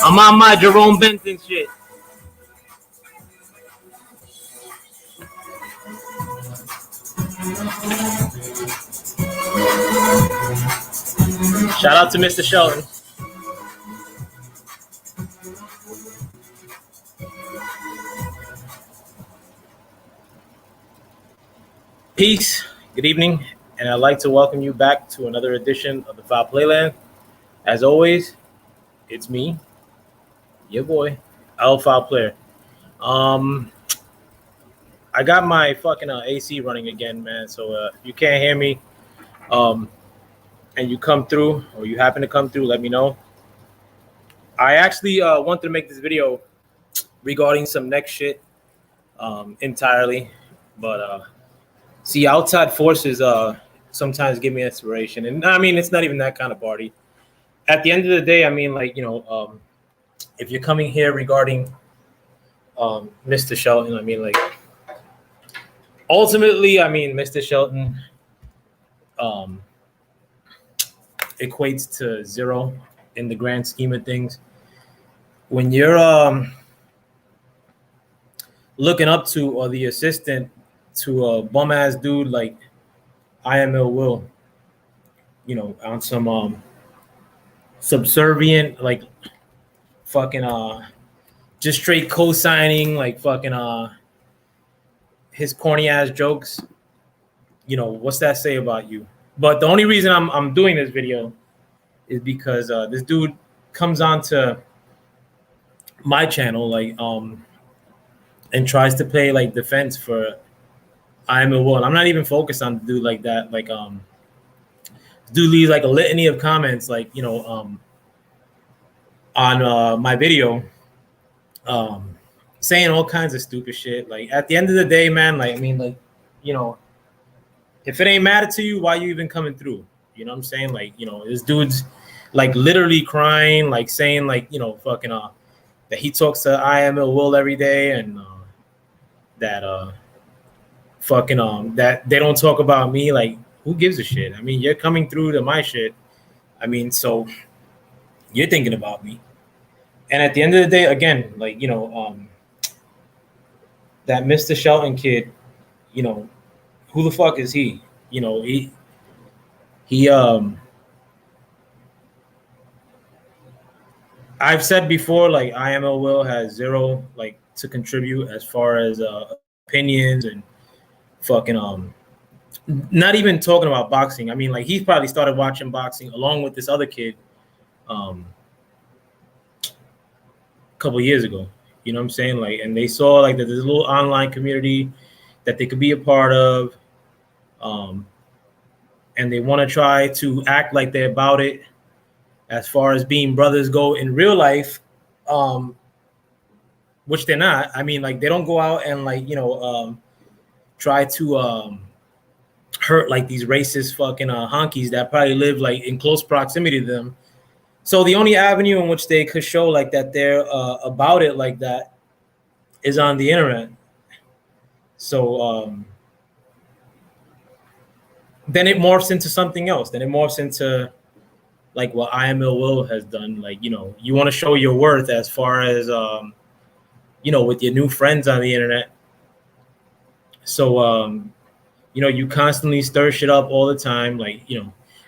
I'm on my Jerome Benson shit. Shout out to Mr. Shelton. Peace, good evening, and I'd like to welcome you back to another edition of the Foul Playland. As always, it's me, your boy, Al Foul Player. I got my fucking AC running again, man. So if you can't hear me, and you come through, or you happen to come through, let me know. I actually wanted to make this video regarding some next shit entirely, but see, outside forces sometimes give me inspiration, and I mean, it's not even that kind of party. At the end of the day, I mean, like, you know, if you're coming here regarding Mr. Shelton, I mean, like, ultimately, I mean, Mr. Shelton um, equates to zero in the grand scheme of things. When you're looking up to or the assistant to a bum ass dude like I am Ill Will, on some subservient, like fucking just straight co-signing, like fucking his corny ass jokes. What's that say about you? But the only reason I'm doing this video is because this dude comes on to my channel, like and tries to play like defense for I am a will. I'm not even focused on the dude like that. Like dude leaves like a litany of comments, like on my video, saying all kinds of stupid shit. Like at the end of the day, man, like I mean, like if it ain't matter to you, why you even coming through? You know what I'm saying? Like this dude's like literally crying, like saying like fucking that he talks to I am Ill Will every day, and that fucking that they don't talk about me. Like who gives a shit? I mean, you're coming through to my shit. I mean, so you're thinking about me. And at the end of the day, again, like that Mr. Shelton kid, who the fuck is he? He I've said before, like IML Will has zero like to contribute as far as opinions and fucking not even talking about boxing. I mean, like he's probably started watching boxing along with this other kid a couple years ago. You know what I'm saying? Like, and they saw like that there's a little online community that they could be a part of, and they want to try to act like they're about it as far as being brothers go in real life, which they're not. I mean, like they don't go out and like try to hurt like these racist fucking honkies that probably live like in close proximity to them. So the only avenue in which they could show like that they're about it like that is on the internet. So then it morphs into something else. Then it morphs into like what I Am Ill Will has done. Like, you want to show your worth as far as, with your new friends on the internet. So, you constantly stir shit up all the time. Like,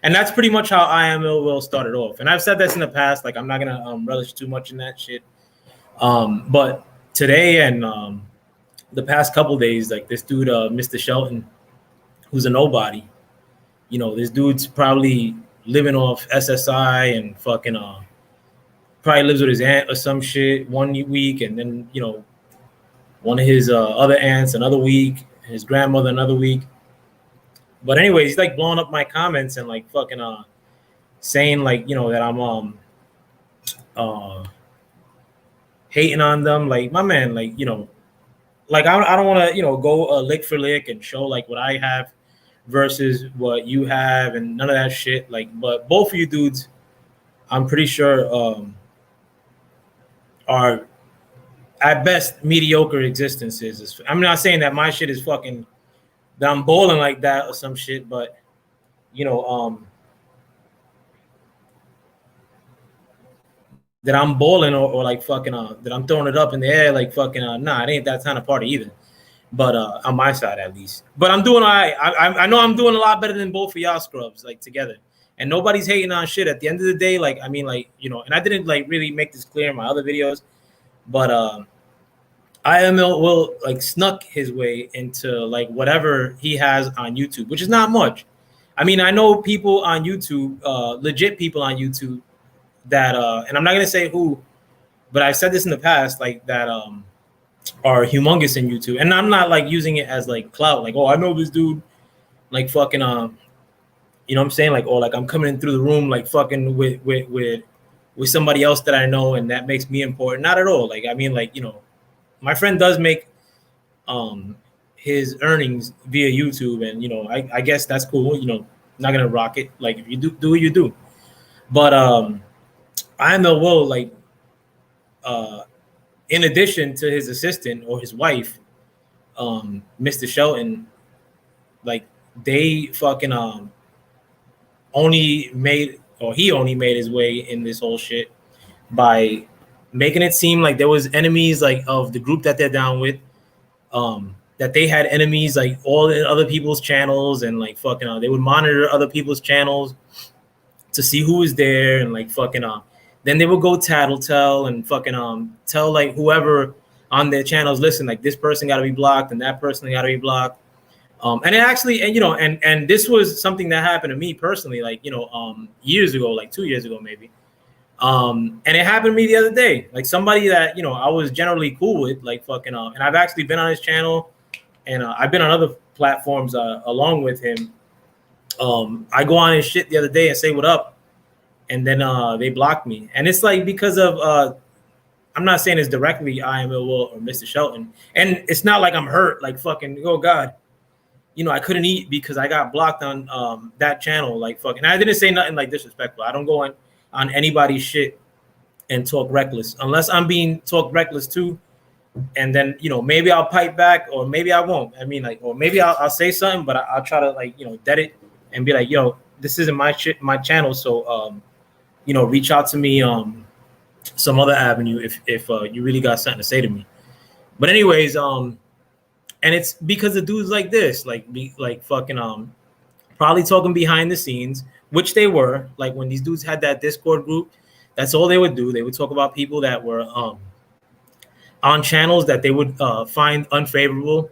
and that's pretty much how I Am Ill Will started off. And I've said this in the past, like, I'm not going to relish too much in that shit. But today and the past couple days, like this dude, Mr. Shelton, who's a nobody, this dude's probably living off SSI and fucking probably lives with his aunt or some shit one week, and then one of his other aunts another week, his grandmother another week. But anyways, he's like blowing up my comments and like fucking saying like that I'm hating on them. Like my man, like like I don't want to go lick for lick and show like what I have versus what you have and none of that shit. Like, but both of you dudes, I'm pretty sure are at best mediocre existences. I'm not saying that my shit is fucking that I'm bowling like that or some shit, but that I'm bowling or like fucking that I'm throwing it up in the air like fucking nah, it ain't that kind of party either. But on my side at least. But I'm doing all right. I know I'm doing a lot better than both of y'all scrubs like together. And nobody's hating on shit. At the end of the day, like I mean, like and I didn't like really make this clear in my other videos, but IML will like snuck his way into like whatever he has on YouTube, which is not much. I mean, I know people on YouTube, legit people on YouTube that and I'm not gonna say who, but I've said this in the past, like that are humongous in YouTube. And I'm not like using it as like clout, like, oh, I know this dude, like fucking you know what I'm saying? Like, or like I'm coming in through the room like fucking with somebody else that I know and that makes me important. Not at all. Like, I mean, like, my friend does make his earnings via YouTube, and I guess that's cool. Not gonna rock it. Like if you do what you do. But I know Will, like in addition to his assistant or his wife, Mr. Shelton, like they fucking only made, or he only made his way in this whole shit by making it seem like there was enemies like of the group that they're down with, that they had enemies like all in other people's channels, and like fucking they would monitor other people's channels to see who was there, and like fucking then they would go tattletale and fucking tell like whoever on their channels, listen, like this person got to be blocked and that person got to be blocked. And it actually, and you know, and this was something that happened to me personally, like, you know, years ago, like 2 years ago maybe. And it happened to me the other day, like somebody that, you know, I was generally cool with, like fucking and I've actually been on his channel, and I've been on other platforms along with him. I go on his shit the other day and say what up, and then they blocked me, and it's like because of I'm not saying it's directly I Am Ill Will or Mr. Shelton, and it's not like I'm hurt, like fucking, oh god, you know, I couldn't eat because I got blocked on that channel, like fucking. I didn't say nothing like disrespectful. I don't go on anybody's shit and talk reckless unless I'm being talked reckless too, and then, you know, maybe I'll pipe back or maybe I won't. I mean, like, or maybe I'll say something, but I'll try to, like, you know, dead it and be like, yo, this isn't my shit, my channel, so you know, reach out to me some other avenue if you really got something to say to me. But anyways, and it's because of dudes like this, like fucking probably talking behind the scenes, which they were. Like when these dudes had that Discord group, that's all they would do. They would talk about people that were on channels that they would find unfavorable.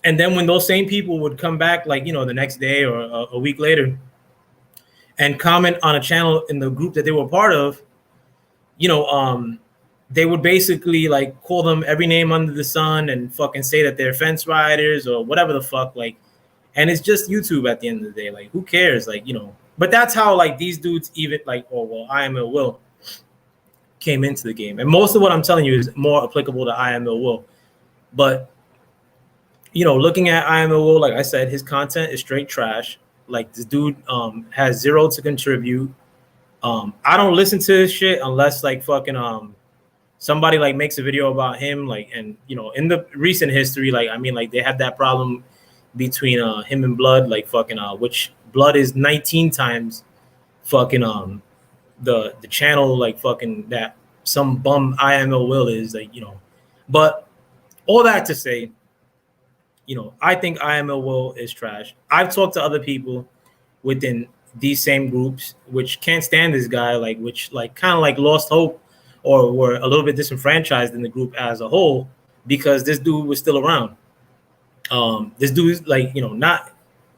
And then when those same people would come back, like, you know, the next day or a week later, and comment on a channel in the group that they were part of, you know, they would basically like call them every name under the sun and fucking say that they're fence riders or whatever the fuck, like, and it's just YouTube at the end of the day. Like, who cares? Like, you know, but that's how like these dudes even like, oh well, I Am Ill Will came into the game, and most of what I'm telling you is more applicable to I Am Ill Will. But you know, looking at I Am Ill Will, like I said, his content is straight trash. Like this dude has zero to contribute. I don't listen to his shit unless like fucking somebody like makes a video about him, like, and you know, in the recent history, like, I mean, like they had that problem between him and Blood, like fucking which Blood is 19 times fucking the channel, like fucking that some bum I Am Ill Will is, like, you know. But all that to say, you know, I think I Am Ill Will is trash. I've talked to other people within these same groups which can't stand this guy, like, which like kind of like lost hope or were a little bit disenfranchised in the group as a whole because this dude was still around. This dude is like, you know, not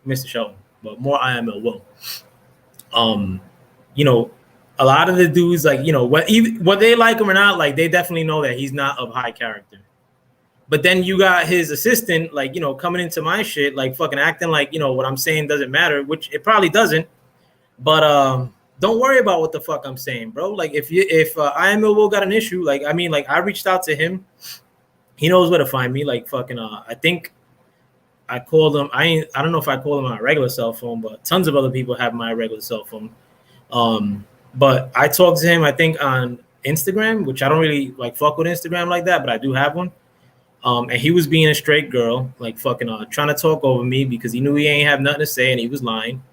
Mr. Shelton, but more I Am Ill Will. You know, a lot of the dudes, like, you know, what they like him or not, like they definitely know that he's not of high character. But then you got his assistant, like, you know, coming into my shit, like fucking acting like, you know, what I'm saying doesn't matter, which it probably doesn't. But don't worry about what the fuck I'm saying, bro. Like if I Am Ill Will got an issue, like, I mean, like I reached out to him. He knows where to find me. Like fucking I think I called him. I don't know if I called him on a regular cell phone, but tons of other people have my regular cell phone. But I talked to him, I think, on Instagram, which I don't really like fuck with Instagram like that, but I do have one. And he was being a straight girl, like fucking trying to talk over me because he knew he ain't have nothing to say and he was lying.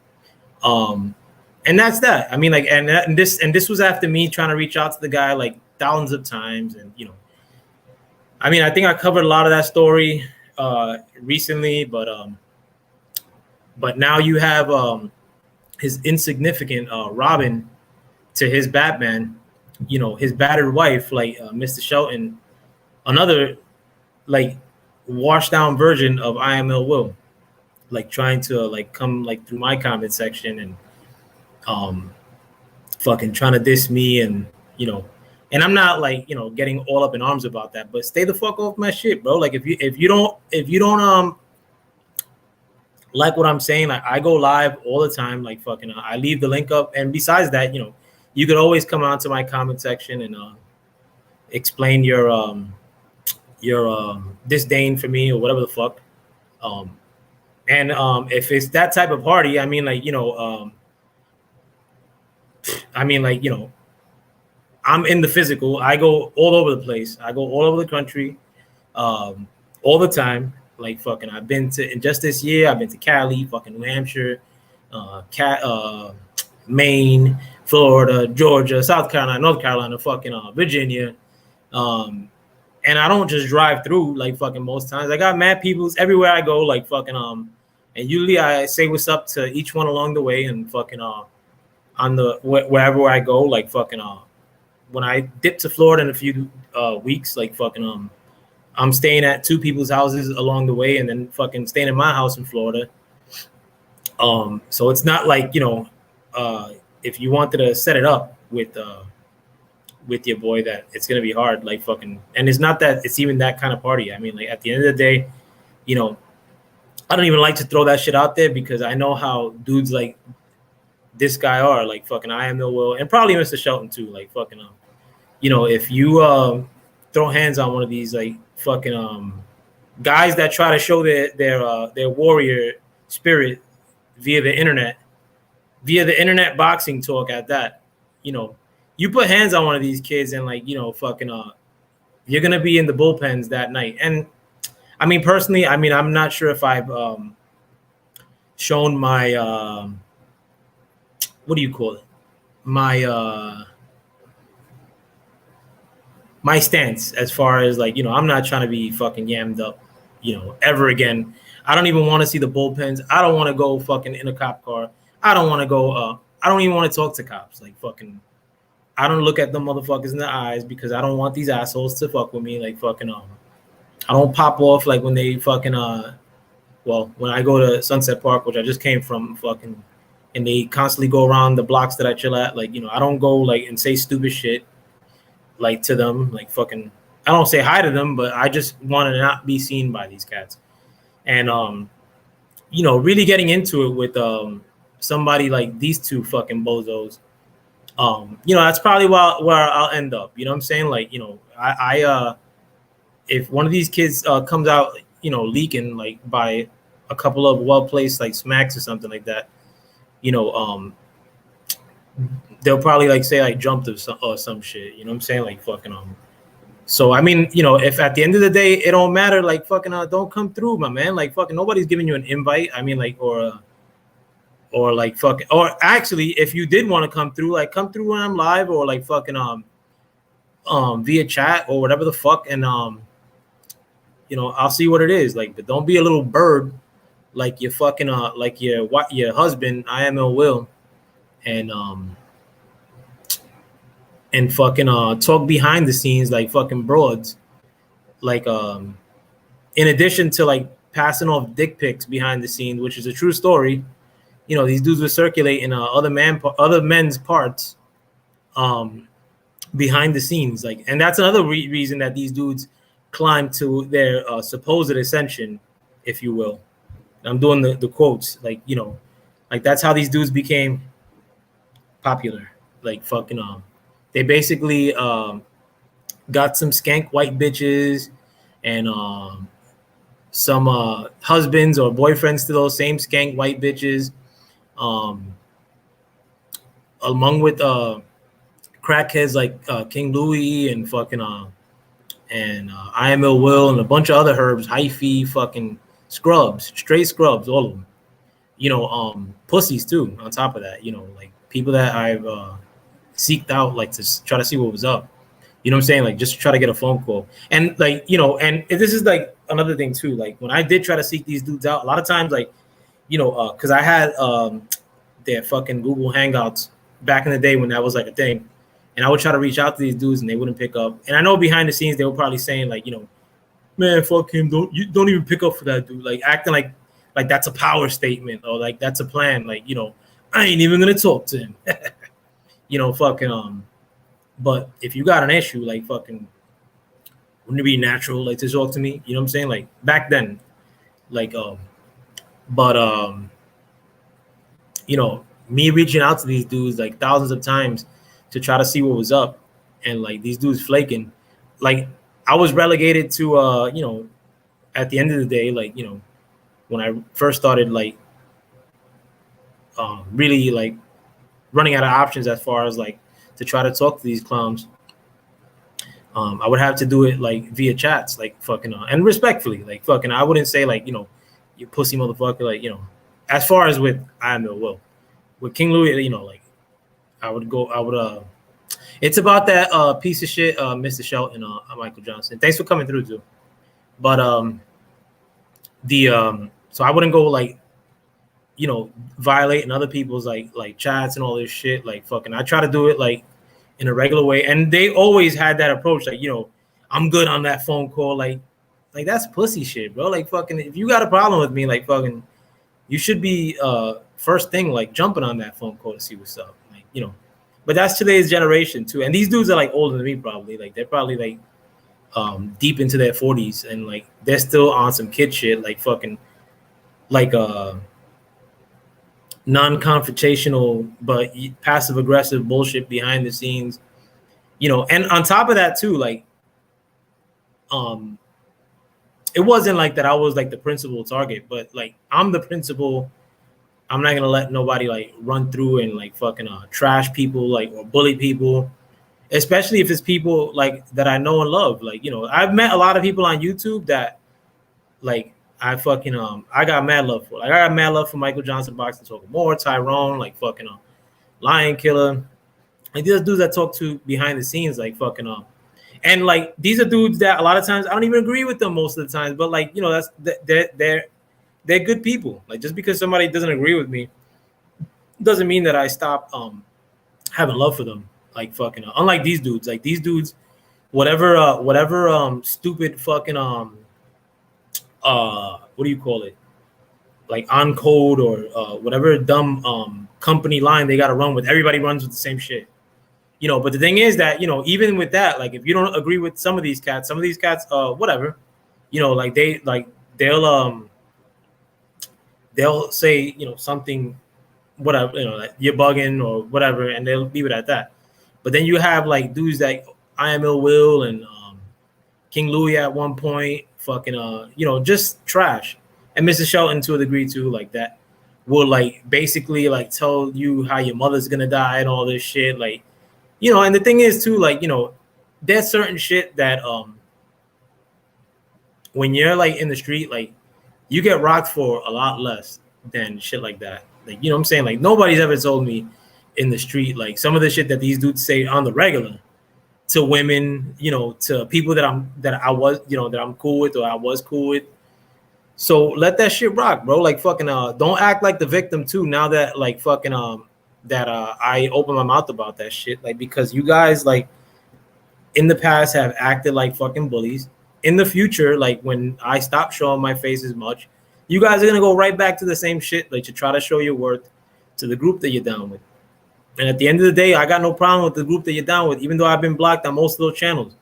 And that's that. I mean, like, and this was after me trying to reach out to the guy like thousands of times, and you know, I mean, I think I covered a lot of that story recently, but now you have his insignificant Robin to his Batman, you know, his battered wife, like Mr. Shelton, another like washed down version of I Am Ill Will, like trying to like come like through my comment section and fucking trying to diss me, and you know, and I'm not like, you know, getting all up in arms about that, but stay the fuck off my shit, bro. Like if you don't like what I'm saying, like I go live all the time, like fucking I leave the link up, and besides that, you know, you could always come onto my comment section and explain your disdain for me or whatever the fuck. And if it's that type of party, I mean, like, you know, I mean, like, you know, I'm in the physical. I go all over the place. I go all over the country. all the time. Like fucking, I've been to in just this year. I've been to Cali, fucking New Hampshire, Maine, Florida, Georgia, South Carolina, North Carolina, fucking Virginia. Um, and I don't just drive through like fucking most times. I got mad peoples everywhere I go, like fucking and usually I say what's up to each one along the way, and fucking on the wherever I go, like fucking when I dip to Florida in a few weeks, like fucking I'm staying at two people's houses along the way, and then fucking staying in my house in Florida. So it's not like, you know, if you wanted to set it up with your boy, that it's gonna be hard, like fucking. And it's not that it's even that kind of party. I mean, like at the end of the day, you know, I don't even like to throw that shit out there because I know how dudes like this guy are, like fucking I am Ill Will, and probably Mr. Shelton too, like fucking you know, if you throw hands on one of these like fucking guys that try to show their warrior spirit via the internet boxing talk at that, you know, you put hands on one of these kids and like, you know, fucking you're gonna be in the bullpens that night. And I mean, personally, I mean, I'm not sure if I've shown my what do you call it, my my stance as far as like, you know, I'm not trying to be fucking yammed up, you know, ever again. I don't even want to see the bullpens. I don't want to go fucking in a cop car. I don't want to go. I don't even want to talk to cops. Like fucking, I don't look at them motherfuckers in the eyes because I don't want these assholes to fuck with me. Like fucking, I don't pop off like when they fucking well, when I go to Sunset Park, which I just came from, fucking, and they constantly go around the blocks that I chill at. Like, you know, I don't go like and say stupid shit like to them. Like fucking, I don't say hi to them, but I just want to not be seen by these cats. And you know, really getting into it with somebody like these two fucking bozos, you know, that's probably where I'll end up. You know what I'm saying? Like, you know, I if one of these kids comes out, you know, leaking like by a couple of well-placed like smacks or something like that, you know, they'll probably like say I jumped or some shit. You know what I'm saying? Like fucking So I mean, you know, if at the end of the day it don't matter, like fucking don't come through, my man. Like fucking nobody's giving you an invite. I mean, like or like fucking, or actually, if you did want to come through, like come through when I'm live, or like fucking via chat or whatever the fuck, and you know, I'll see what it is. Like, but don't be a little bird like your fucking like your husband, I am Ill Will, and fucking talk behind the scenes like fucking broads. Like in addition to like passing off dick pics behind the scenes, which is a true story. You know, these dudes were circulating other men's parts behind the scenes, like, and that's another reason that these dudes climb to their supposed ascension, if you will. I'm doing the quotes, like, you know, like that's how these dudes became popular. Like fucking they basically got some skank white bitches and some husbands or boyfriends to those same skank white bitches, along with crackheads like King Louis and fucking and I am Ill Will and a bunch of other herbs, hyphy, fucking scrubs, straight scrubs, all of them. You know, pussies too. On top of that, you know, like people that I've seeked out, like to try to see what was up. You know what I'm saying? Like just try to get a phone call. And like, you know, and this is like another thing too. Like when I did try to seek these dudes out, a lot of times, like, you know, because I had their fucking Google Hangouts back in the day when that was like a thing. And I would try to reach out to these dudes and they wouldn't pick up. And I know behind the scenes they were probably saying like, you know, man, fuck him, don't even pick up for that dude. Like acting like that's a power statement or like that's a plan. Like, you know, I ain't even gonna talk to him. You know, fucking but if you got an issue, like fucking, wouldn't it be natural like to talk to me? You know what I'm saying? Like back then, like but you know, me reaching out to these dudes like thousands of times to try to see what was up, and like these dudes flaking, like I was relegated to you know, at the end of the day, like, you know, when I first started like really like running out of options as far as like to try to talk to these clowns, I would have to do it like via chats, like fucking, and respectfully, like fucking. I wouldn't say like, you pussy motherfucker, like, as far as with I am Will, with King Louis, like I would go, it's about that piece of shit, Mr. Shelton, Michael Johnson. Thanks for coming through too. But so I wouldn't go like, violating other people's like chats and all this shit. Like fucking, I try to do it like in a regular way, and they always had that approach, like, I'm good on that phone call, like that's pussy shit, bro. Like fucking, if you got a problem with me, like fucking, you should be first thing like jumping on that phone call to see what's up, like, But that's today's generation too, and these dudes are like older than me, probably. Like they're probably like deep into their 40s, and like they're still on some kid shit, like fucking, like non-confrontational but passive aggressive bullshit behind the scenes, and on top of that too, like it wasn't like that I was like the principal target, but like I'm the principal. I'm not gonna let nobody like run through and like fucking trash people, like, or bully people, especially if it's people like that I know and love. Like, I've met a lot of people on YouTube that like I fucking I got mad love for. Like I got mad love for Michael Johnson, Boxing Talk More, Tyrone, like fucking Lion Killer. Like these are dudes that talk to behind the scenes, like fucking and like these are dudes that a lot of times I don't even agree with them most of the times, but like, that's they're good people. Like just because somebody doesn't agree with me doesn't mean that I stop having love for them. Like fucking unlike these dudes. Like these dudes, whatever stupid fucking what do you call it? Like on code or whatever dumb company line they gotta run with, everybody runs with the same shit. But the thing is that, even with that, like if you don't agree with some of these cats, whatever, like they'll say, something, whatever, like you're bugging or whatever, and they'll leave it at that. But then you have like dudes like I Am Ill Will and King Louis at one point, fucking just trash. And Mr. Shelton to a degree too, like that will like basically like tell you how your mother's gonna die and all this shit, like, and the thing is too, like, there's certain shit that when you're like in the street, like you get rocked for a lot less than shit like that. Like, what I'm saying? Like nobody's ever told me in the street, like some of the shit that these dudes say on the regular to women, to people that I'm cool with or I was cool with. So let that shit rock, bro. Like fucking don't act like the victim too now that like fucking that I open my mouth about that shit, like, because you guys like in the past have acted like fucking bullies. In the future, like when I stop showing my face as much, you guys are gonna go right back to the same shit, like to try to show your worth to the group that you're down with. And at the end of the day, I got no problem with the group that you're down with, even though I've been blocked on most of those channels.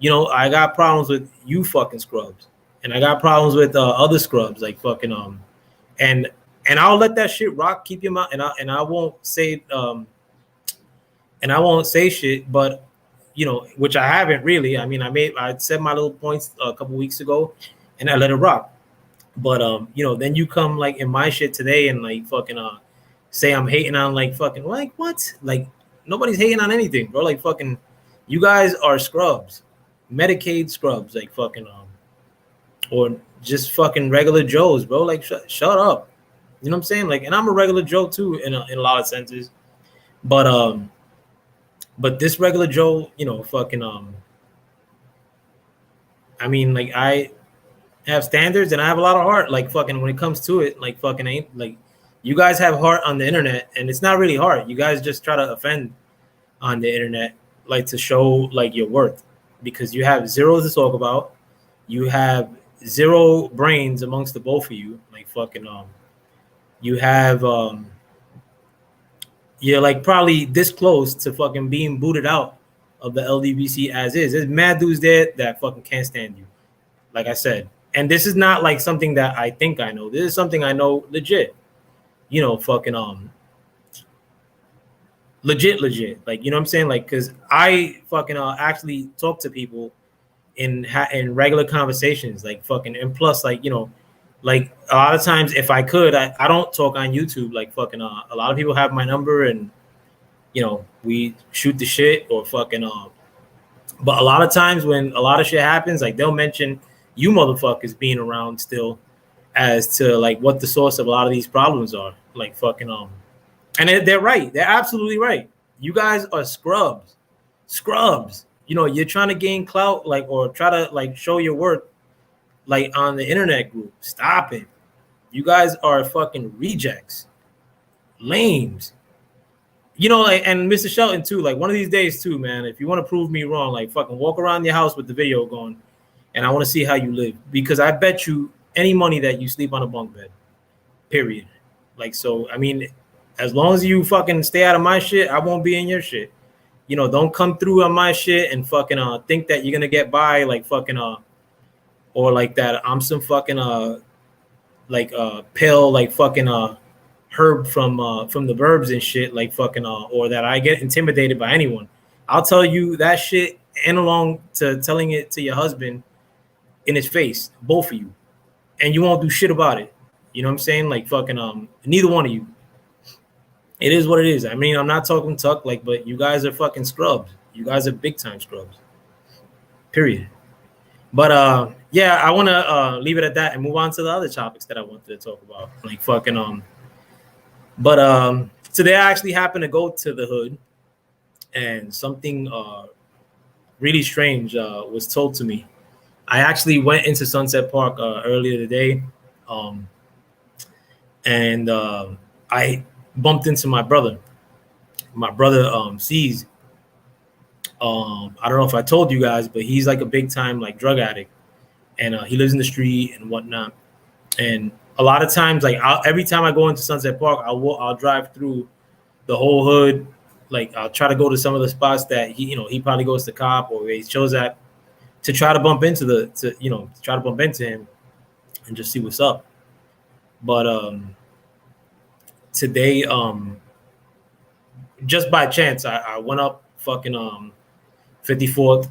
I got problems with you fucking scrubs, and I got problems with other scrubs, like fucking and I'll let that shit rock. Keep your mouth, and I won't say shit, but which I haven't really. I mean, I said my little points a couple weeks ago, and I let it rock. But then you come like in my shit today and like fucking say I'm hating on like fucking, like what? Like nobody's hating on anything, bro. Like fucking, you guys are scrubs, Medicaid scrubs, like fucking or just fucking regular Joes, bro. Like shut up. You know what I'm saying? Like, and I'm a regular Joe too in a lot of senses, but this regular Joe, fucking I mean, like I have standards and I have a lot of heart. Like fucking when it comes to it, like fucking ain't like you guys have heart on the internet, and it's not really heart. You guys just try to offend on the internet, like to show like your worth, because you have zero to talk about. You have zero brains amongst the both of you. Like fucking you have you're like probably this close to fucking being booted out of the LDBC as is. There's mad dudes there that fucking can't stand you. Like I said, and this is not like something that I think I know. This is something I know legit. Fucking legit. Like, you know what I'm saying? Like, cause I fucking actually talk to people in regular conversations, like fucking, and plus like, like a lot of times if I could, I don't talk on YouTube. Like fucking a lot of people have my number and we shoot the shit or fucking But a lot of times when a lot of shit happens, like they'll mention you motherfuckers being around still as to like what the source of a lot of these problems are. Like fucking and they're right. They're absolutely right. You guys are scrubs. Scrubs. You know, you're trying to gain clout, like, or try to like show your worth, like on the internet group. Stop it. You guys are fucking rejects, lames. You know, like, and Mr. Shelton too. Like one of these days too, man. If you want to prove me wrong, like fucking walk around your house with the video going, and I want to see how you live, because I bet you any money that you sleep on a bunk bed. Period. Like, so I mean, as long as you fucking stay out of my shit, I won't be in your shit. You know, don't come through on my shit and fucking think that you're gonna get by like fucking or like that I'm some fucking like pill like fucking herb from the verbs and shit, like fucking or that I get intimidated by anyone. I'll tell you that shit and along to telling it to your husband in his face, both of you, and you won't do shit about it. You know what I'm saying? Like fucking neither one of you. It is what it is. I mean, I'm not talking tuck, like, but you guys are fucking scrubs. You guys are big time scrubs. Period. But yeah, I want to leave it at that and move on to the other topics that I wanted to talk about. Like fucking But today I actually happened to go to the hood, and something really strange was told to me. I actually went into Sunset Park earlier today, and I bumped into my brother. My brother sees. I don't know if I told you guys, but he's like a big time like drug addict, and he lives in the street and whatnot. And a lot of times, like every time I go into Sunset Park, I'll drive through the whole hood. Like I'll try to go to some of the spots that he probably goes to cop or he shows at, to try to bump into try to bump into him and just see what's up. But today, just by chance, I went up fucking 54th,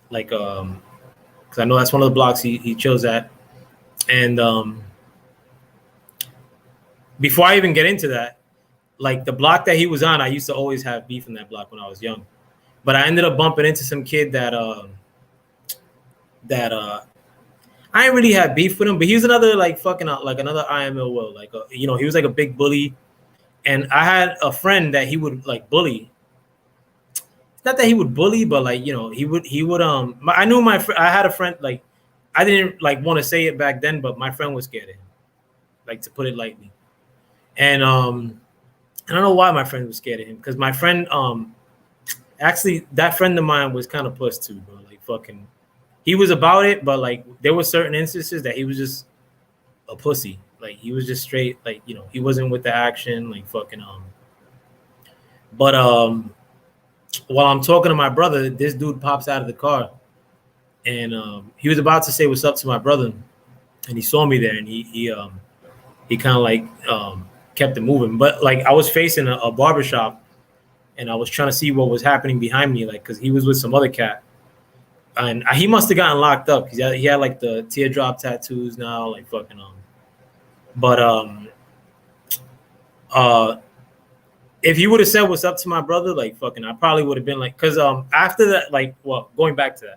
like because I know that's one of the blocks he chose at. And before I even get into that, like the block that he was on, I used to always have beef in that block when I was young. But I ended up bumping into some kid that I didn't really have beef with him, but he was another like fucking like another IML Will. Like he was like a big bully. And I had a friend that he would like bully. It's not that he would bully, but like, he would I knew I had a friend, like I didn't like want to say it back then, but my friend was scared of him, like to put it lightly. And I don't know why my friend was scared of him, because my friend actually that friend of mine was kind of puss too, bro. Like fucking he was about it, but like there were certain instances that he was just a pussy. Like he was just straight, like he wasn't with the action, like fucking But while I'm talking to my brother, this dude pops out of the car, and he was about to say what's up to my brother, and he saw me there, and he kind of like kept it moving. But like I was facing a barbershop, and I was trying to see what was happening behind me, like because he was with some other cat, and he must have gotten locked up because he had like the teardrop tattoos now, like fucking But if he would have said what's up to my brother, like fucking, I probably would have been like, because after that, like, well, going back to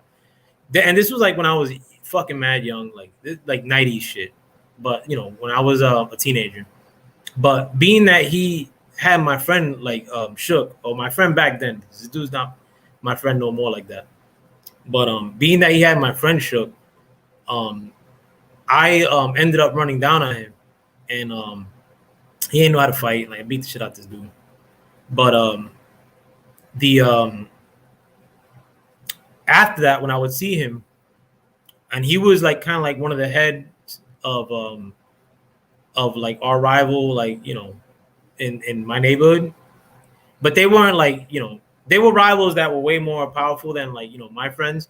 that, and this was like when I was fucking mad young, like 90s shit. But when I was a teenager. But being that he had my friend like shook, or my friend back then, this dude's not my friend no more like that. But being that he had my friend shook, I ended up running down on him, and he didn't know how to fight. Like I beat the shit out this dude. But after that, when I would see him, and he was like kind of like one of the heads of like our rival, like in my neighborhood, but they weren't like they were rivals that were way more powerful than like my friends,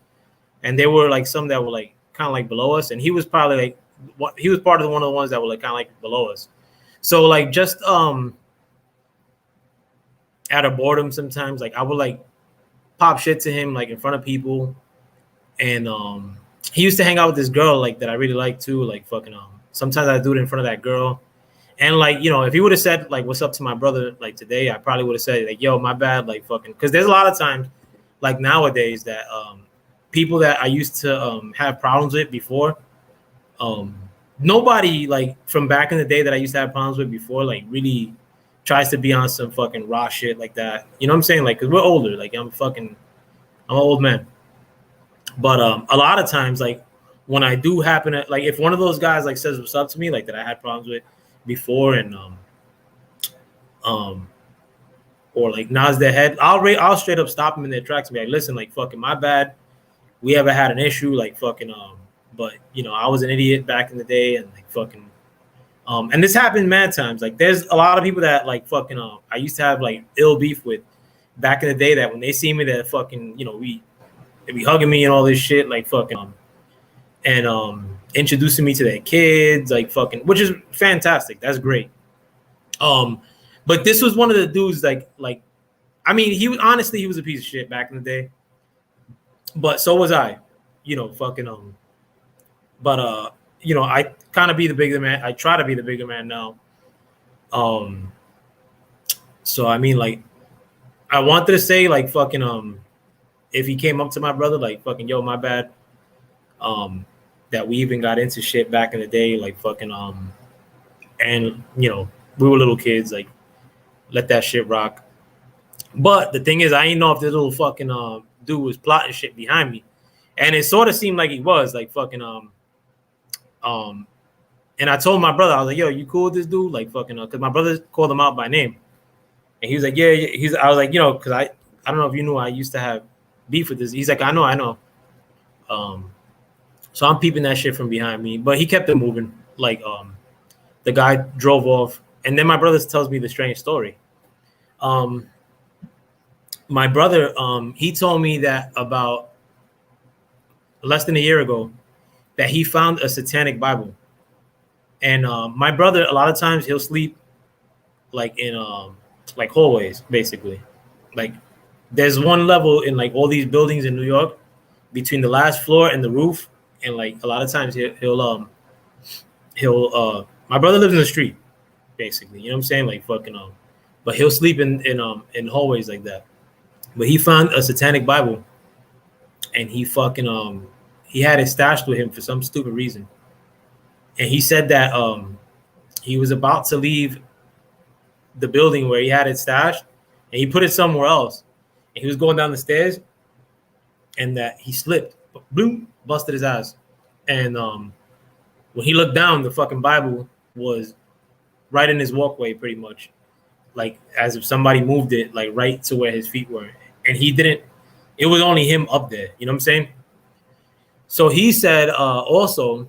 and they were like some that were like kind of like below us, and he was probably like he was part of one of the ones that were like kind of like below us. So like just out of boredom sometimes, like I would like pop shit to him like in front of people, and he used to hang out with this girl like that I really liked too, like fucking sometimes I do it in front of that girl. And like if he would have said like what's up to my brother like today, I probably would have said like yo, my bad, like fucking, because there's a lot of times like nowadays that people that I used to have problems with before, nobody like from back in the day that I used to have problems with before, like really tries to be on some fucking raw shit like that. You know what I'm saying? Like, cause we're older. Like I'm an old man. But a lot of times, like when I do happen to like, if one of those guys like says what's up to me, like that I had problems with before, and or like nods their head, I'll straight up stop them in their tracks and be like, listen, like fucking my bad. We ever had an issue, like fucking but you know, I was an idiot back in the day, and like fucking and this happened mad times. Like there's a lot of people that like fucking I used to have like ill beef with back in the day that when they see me that fucking, you know, they be hugging me and all this shit, like fucking and introducing me to their kids, like fucking, which is fantastic. That's great. But this was one of the dudes like I mean, he was a piece of shit back in the day. But so was I, you know, fucking but you know, I kind of be the bigger man. I try to be the bigger man now. So I mean, like, I wanted to say like fucking if he came up to my brother, like fucking, yo, my bad. That we even got into shit back in the day, like fucking and you know, we were little kids, like let that shit rock. But the thing is, I ain't know if this little fucking dude was plotting shit behind me, and it sort of seemed like he was, like fucking and I told my brother, I was like, yo, you cool with this dude, like fucking because my brother called him out by name, and he was like, yeah. I was like, you know, because I don't know if you knew I used to have beef with this. He's like, I know. So I'm peeping that shit from behind me, but he kept it moving. Like the guy drove off, and then my brother tells me the strange story. My brother, he told me that about less than a year ago that he found a satanic Bible. And my brother, a lot of times he'll sleep like in like hallways, basically. Like there's one level in like all these buildings in New York between the last floor and the roof. And like a lot of times he'll my brother lives in the street, basically. You know what I'm saying? Like fucking but he'll sleep in hallways like that. But he found a satanic Bible, and he fucking he had it stashed with him for some stupid reason. And he said that he was about to leave the building where he had it stashed, and he put it somewhere else. And he was going down the stairs, and that he slipped, boom, busted his ass. And when he looked down, the fucking Bible was right in his walkway, pretty much, like as if somebody moved it, like right to where his feet were. And he didn't. It was only him up there. You know what I'm saying? So he said also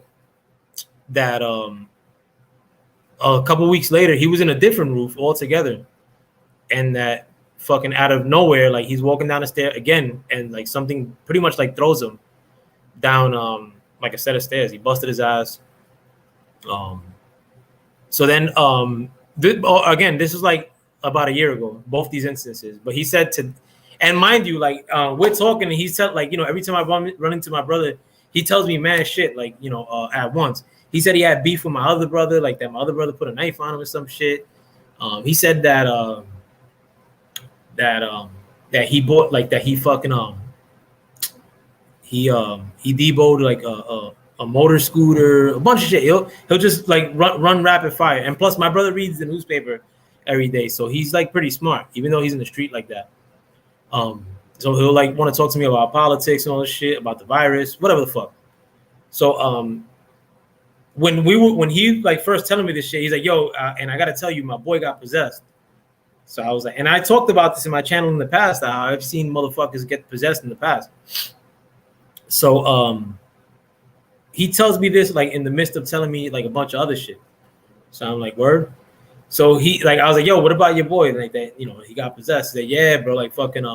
that a couple weeks later he was in a different roof altogether, and that fucking out of nowhere, like he's walking down the stair again, and like something pretty much like throws him down like a set of stairs. He busted his ass. So then again, this is like about a year ago, both these instances. But he said to, and mind you, like we're talking, and he said, like, you know, every time I run into my brother, he tells me mad shit, like, you know, at once. He said he had beef with my other brother, like that my other brother put a knife on him or some shit. He said that that he bought, like, that he fucking he deboed like a motor scooter, a bunch of shit. He'll just like run rapid fire. And plus, my brother reads the newspaper every day, so he's like pretty smart, even though he's in the street like that. So he'll like want to talk to me about politics and all this shit, about the virus, whatever the fuck. So when he like first telling me this shit, he's like, yo, and I gotta tell you, my boy got possessed. So I was like, and I talked about this in my channel in the past, how I've seen motherfuckers get possessed in the past. So he tells me this like in the midst of telling me like a bunch of other shit. So I'm like, word. So he like, I was like, yo, what about your boy? Like that, you know, he got possessed. He said, yeah, bro, like fucking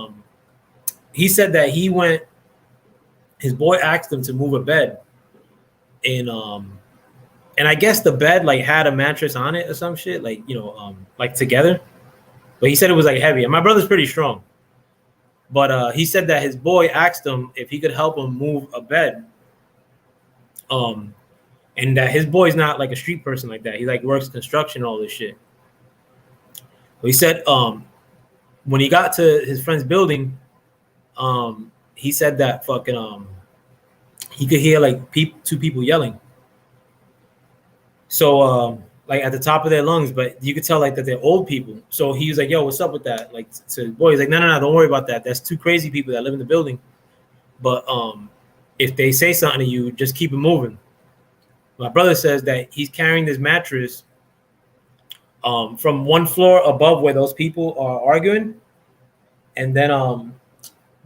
he said that he went, his boy asked him to move a bed, and I guess the bed like had a mattress on it or some shit, like, you know, like together. But he said it was like heavy, and my brother's pretty strong. But he said that his boy asked him if he could help him move a bed. And that his boy's not like a street person like that. He like works construction, all this shit. But he said when he got to his friend's building, He said that fucking he could hear like two people yelling. So like at the top of their lungs, but you could tell like that they're old people. So he was like, "Yo, what's up with that?" Like to his boy, he's like, "No, don't worry about that. That's two crazy people that live in the building. But if they say something to you, just keep it moving." My brother says that he's carrying this mattress from one floor above where those people are arguing, and then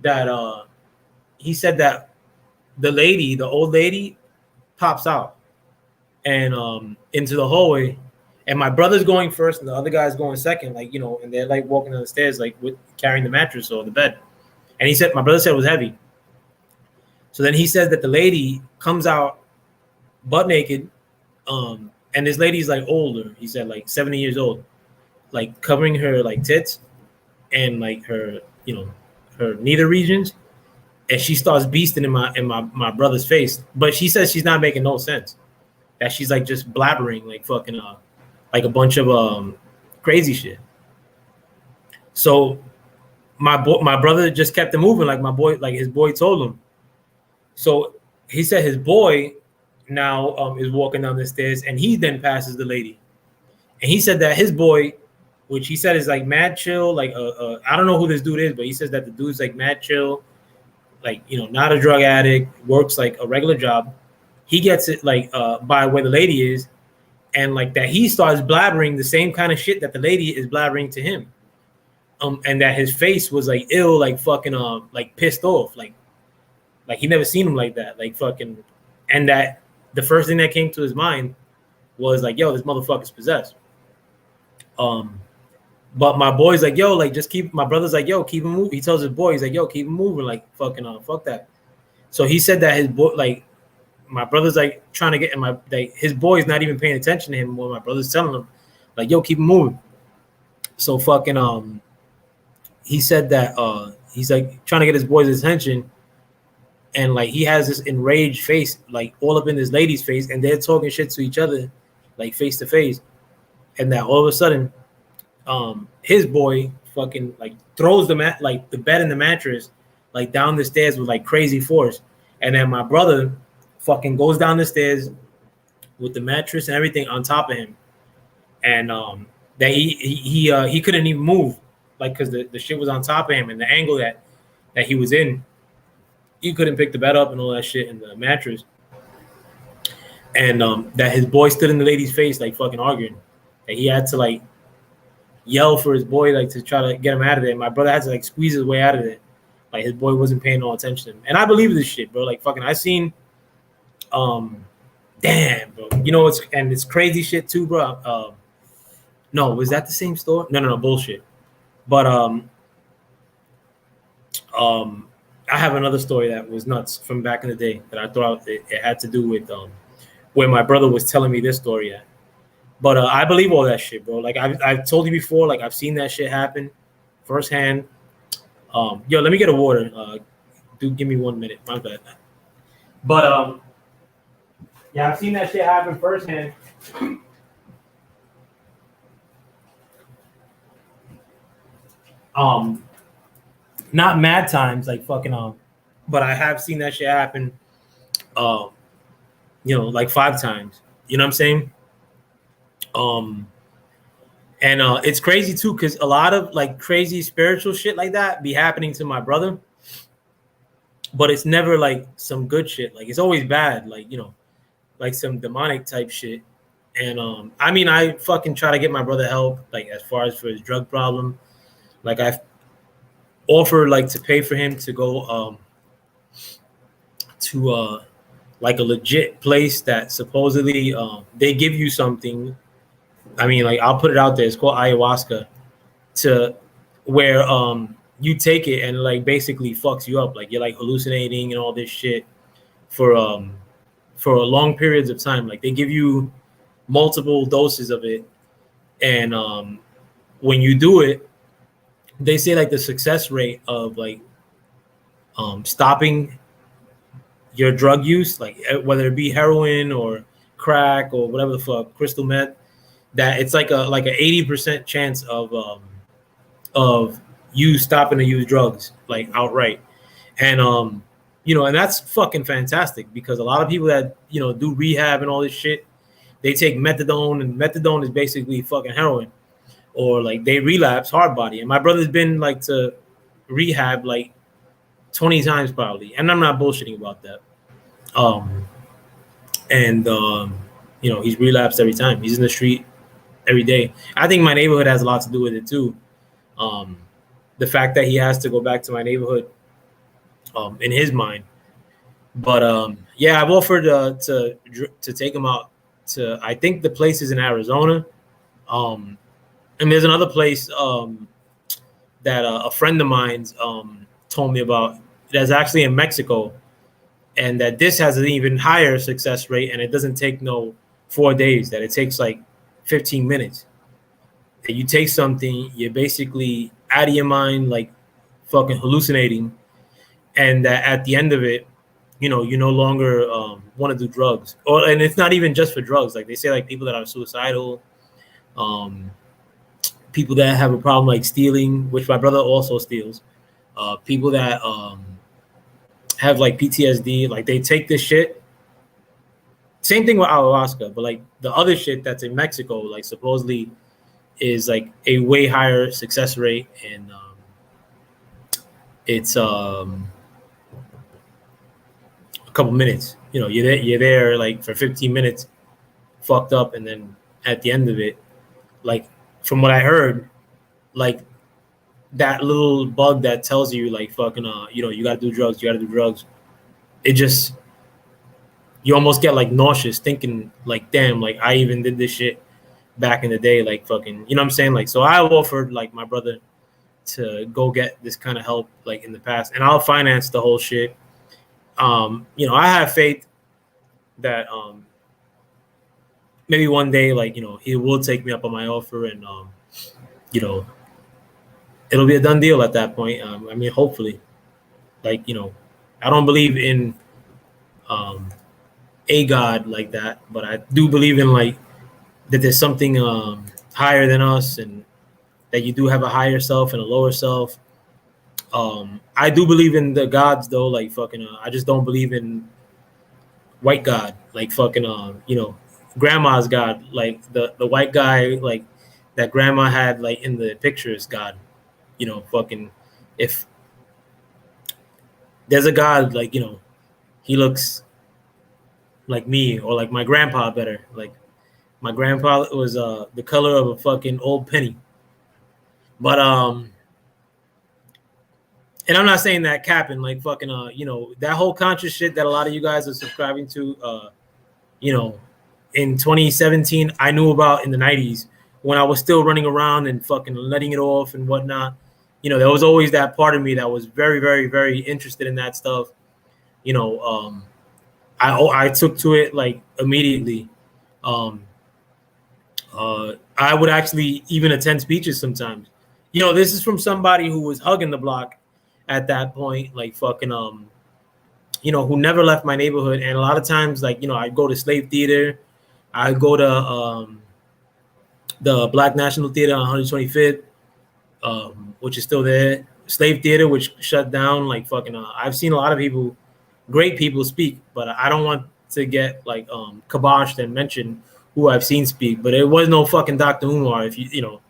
that he said that the old lady, pops out and into the hallway, and my brother's going first, and the other guy's going second, like and they're like walking down the stairs, like with carrying the mattress or the bed. And he said, my brother said it was heavy. So then he says that the lady comes out butt naked, and this lady's like older. He said like 70 years old, like covering her like tits and like her her nether regions, and she starts beasting in my brother's face. But she says she's not making no sense. That she's like just blabbering like fucking like a bunch of crazy shit. So my brother just kept it moving, like his boy told him. So he said his boy now is walking down the stairs, and he then passes the lady. And he said that his boy, which he said is like mad chill, like I don't know who this dude is, but he says that the dude's like mad chill, like not a drug addict, works like a regular job. He gets it like by where the lady is, and like that he starts blabbering the same kind of shit that the lady is blabbering to him. And that his face was like ill, like fucking like pissed off, like he never seen him like that, like fucking. And that the first thing that came to his mind was like, yo, this motherfucker's possessed. But my boy's like, yo, like just keep. My brother's like, yo, keep him moving. He tells his boy, he's like, yo, keep him moving, like fucking fuck that. So he said that his boy, like my brother's like trying to get in his boy's not even paying attention to him when my brother's telling him, like, yo, keep him moving. So fucking he said that he's like trying to get his boy's attention, and like he has this enraged face, like all up in this lady's face, and they're talking shit to each other, like face to face, and that all of a sudden, his boy fucking like throws the bed and the mattress like down the stairs with like crazy force, and then my brother fucking goes down the stairs with the mattress and everything on top of him, and that he couldn't even move, like because the shit was on top of him, and the angle that he was in, he couldn't pick the bed up and all that shit and the mattress, and that his boy stood in the lady's face like fucking arguing, that he had to like yell for his boy like to try to get him out of there. My brother had to like squeeze his way out of it, like his boy wasn't paying no attention to him. And I believe this shit, bro. Like fucking I seen damn, bro. It's crazy shit too, bro. No, was that the same store? No, bullshit. But I have another story that was nuts from back in the day that I thought it had to do with where my brother was telling me this story at. But I believe all that shit, bro. Like I've told you before, like I've seen that shit happen firsthand. Yo, let me get a water. Dude, give me 1 minute. My bad. But yeah, I've seen that shit happen firsthand. Not mad times, like fucking but I have seen that shit happen. Like 5 times. You know what I'm saying? And it's crazy too, because a lot of like crazy spiritual shit like that be happening to my brother, but it's never like some good shit. Like it's always bad, like like some demonic type shit. And I mean, I fucking try to get my brother help, like as far as for his drug problem. Like I've offered like to pay for him to go to like a legit place that supposedly they give you something. I mean, like I'll put it out there. It's called ayahuasca, to where you take it and like basically fucks you up. Like you're like hallucinating and all this shit for long periods of time. Like they give you multiple doses of it, and when you do it, they say like the success rate of like stopping your drug use, like whether it be heroin or crack or whatever the fuck, crystal meth, that it's like a 80% chance of you stopping to use drugs like outright. And and that's fucking fantastic, because a lot of people that do rehab and all this shit, they take methadone, and methadone is basically fucking heroin, or like they relapse hard body. And my brother's been like to rehab like 20 times probably, and I'm not bullshitting about that. Um, and he's relapsed every time. He's in the street every day. I think my neighborhood has a lot to do with it too. Um, the fact that he has to go back to my neighborhood, in his mind. But yeah, I've offered to take him out to. I think the place is in Arizona, and there's another place that a friend of mine's told me about. That's actually in Mexico, and that this has an even higher success rate, and it doesn't take no 4 days. That it takes like 15 minutes. That you take something, you're basically out of your mind, like fucking hallucinating, and that at the end of it, you no longer want to do drugs. And it's not even just for drugs. Like they say, like people that are suicidal, people that have a problem like stealing, which my brother also steals, people that have like PTSD, like they take this shit. Same thing with ayahuasca, but like the other shit that's in Mexico, like supposedly is like a way higher success rate, and it's a couple minutes. You're there like for 15 minutes, fucked up, and then at the end of it, like from what I heard, like that little bug that tells you like fucking you gotta do drugs, it just, you almost get like nauseous thinking like, damn, like I even did this shit back in the day, like fucking, you know what I'm saying? Like, so I offered like my brother to go get this kind of help like in the past, and I'll finance the whole shit. I have faith that maybe one day, like, he will take me up on my offer, and it'll be a done deal at that point. I mean, hopefully, like, I don't believe in a God like that, but I do believe in like that there's something higher than us, and that you do have a higher self and a lower self. I do believe in the gods though, like fucking. I just don't believe in white God, like fucking. Grandma's God, like the white guy, like that grandma had, like in the pictures, God. Fucking. If there's a God, like he looks like me, or like my grandpa better. Like my grandpa was the color of a fucking old penny. But and I'm not saying that capping, like fucking that whole conscious shit that a lot of you guys are subscribing to, in 2017 I knew about in the 90s when I was still running around and fucking letting it off and whatnot. There was always that part of me that was very, very, very interested in that stuff. I took to it like immediately. I would actually even attend speeches sometimes. This is from somebody who was hugging the block at that point, like fucking who never left my neighborhood. And a lot of times, like, I'd go to Slave Theater, I'd go to the Black National Theater on 125th, which is still there. Slave Theater, which shut down, like fucking I've seen a lot of people, great people speak, but I don't want to get like kiboshed and mention who I've seen speak. But it was no fucking Dr. Umar, if you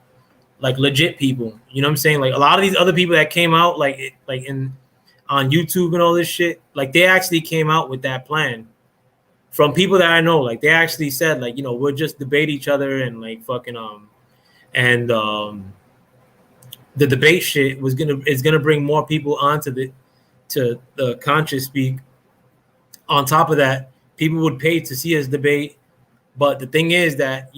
like legit people. You know what I'm saying? Like a lot of these other people that came out like in on YouTube and all this shit, like they actually came out with that plan from people that I know. Like they actually said, like, we'll just debate each other, and like fucking and the debate shit is gonna bring more people onto the conscious speak. On top of that, people would pay to see us debate. But the thing is that,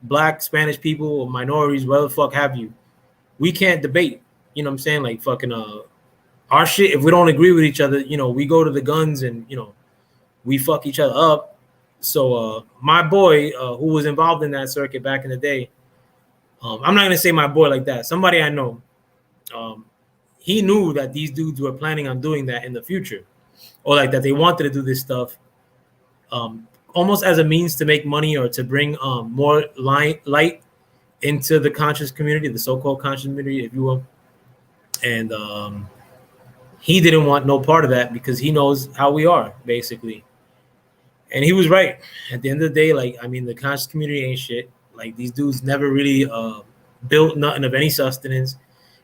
Black, Spanish people, or minorities, whatever the fuck have you, we can't debate. You know what I'm saying? Like fucking our shit, if we don't agree with each other, we go to the guns, and we fuck each other up. So my boy, who was involved in that circuit back in the day, I'm not gonna say my boy like that, somebody I know, he knew that these dudes were planning on doing that in the future, or like that they wanted to do this stuff, almost as a means to make money, or to bring more light into the conscious community, the so-called conscious community, if you will. And he didn't want no part of that because he knows how we are, basically. And he was right. At the end of the day, like, I mean, the conscious community ain't shit. Like, these dudes never really built nothing of any sustenance,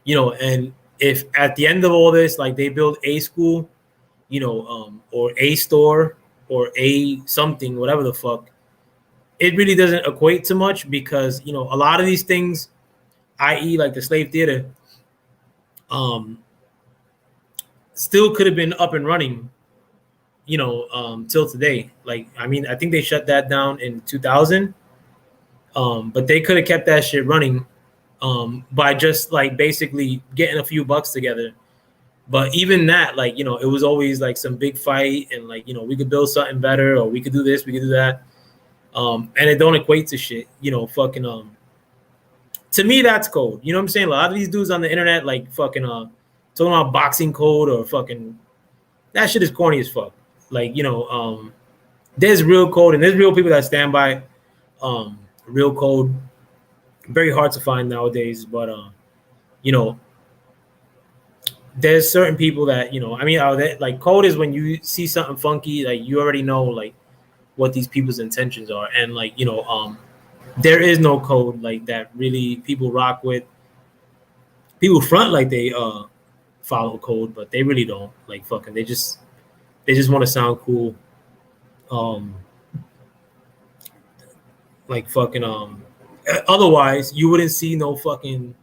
you know. And if at the end of all this, like, they build a school, you know, or a store or a something, whatever the fuck, it really doesn't equate to much because, you know, a lot of these things, i.e., like the slave theater, still could have been up and running, you know, till today. Like, I mean, I think they shut that down in 2000, but they could have kept that shit running by just like basically getting a few bucks together. But even that, like, you know, it was always like some big fight and like, you know, we could build something better or we could do this, we could do that. And it don't equate to shit, you know, fucking, to me, that's code. You know what I'm saying? A lot of these dudes on the internet, like fucking, talking about boxing code or fucking, that shit is corny as fuck. Like, you know, there's real code and there's real people that stand by real code. Very hard to find nowadays, but, you know, there's certain people that, you know, I mean, like code is when you see something funky, like you already know like what these people's intentions are. And like, you know, there is no code like that really people rock with. People front like they follow code, but they really don't. Like fucking they just want to sound cool. Like fucking otherwise you wouldn't see no fucking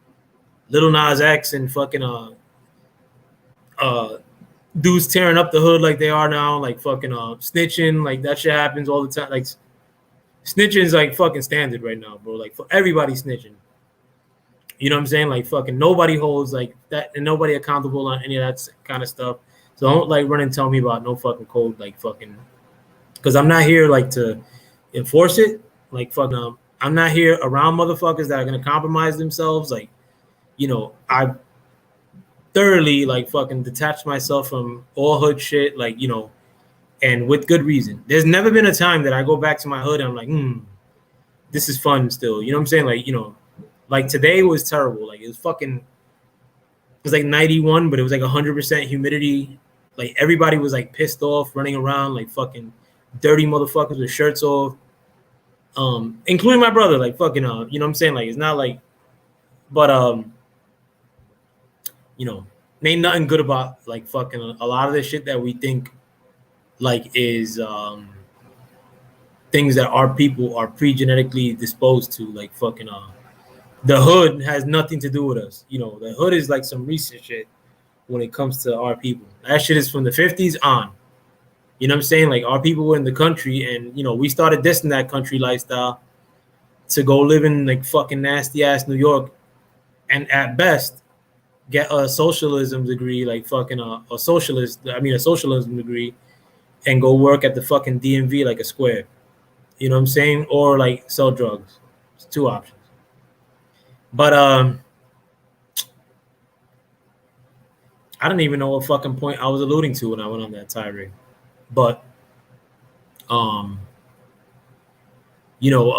Lil Nas X and fucking dudes tearing up the hood like they are now, like fucking snitching, like that shit happens all the time. Like snitching is like fucking standard right now, bro. Like for everybody snitching. You know what I'm saying? Like fucking nobody holds like that and nobody accountable on any of that kind of stuff. So don't like run and tell me about no fucking code, like fucking, because I'm not here like to enforce it. Like fucking, I'm not here around motherfuckers that are gonna compromise themselves. Like, you know, I thoroughly like fucking detached myself from all hood shit, like, you know, and with good reason. There's never been a time that I go back to my hood and I'm like, this is fun still. You know what I'm saying? Like, you know, like today was terrible. Like it was fucking, it was like 91, but it was like 100% humidity. Like everybody was like pissed off, running around like fucking dirty motherfuckers with shirts off. Including my brother, like fucking, you know what I'm saying? Like it's not like, but you know, ain't nothing good about like fucking a lot of the shit that we think like is things that our people are pre-genetically disposed to, like fucking the hood has nothing to do with us. You know, the hood is like some recent shit when it comes to our people. That shit is from the 50s on. You know what I'm saying? Like our people were in the country and, you know, we started dissing that country lifestyle to go live in like fucking nasty ass New York and at best get a socialism degree, like fucking a socialism degree and go work at the fucking DMV like a square. You know what I'm saying? Or like sell drugs. It's two options. But I don't even know what fucking point I was alluding to when I went on that tirade. But you know,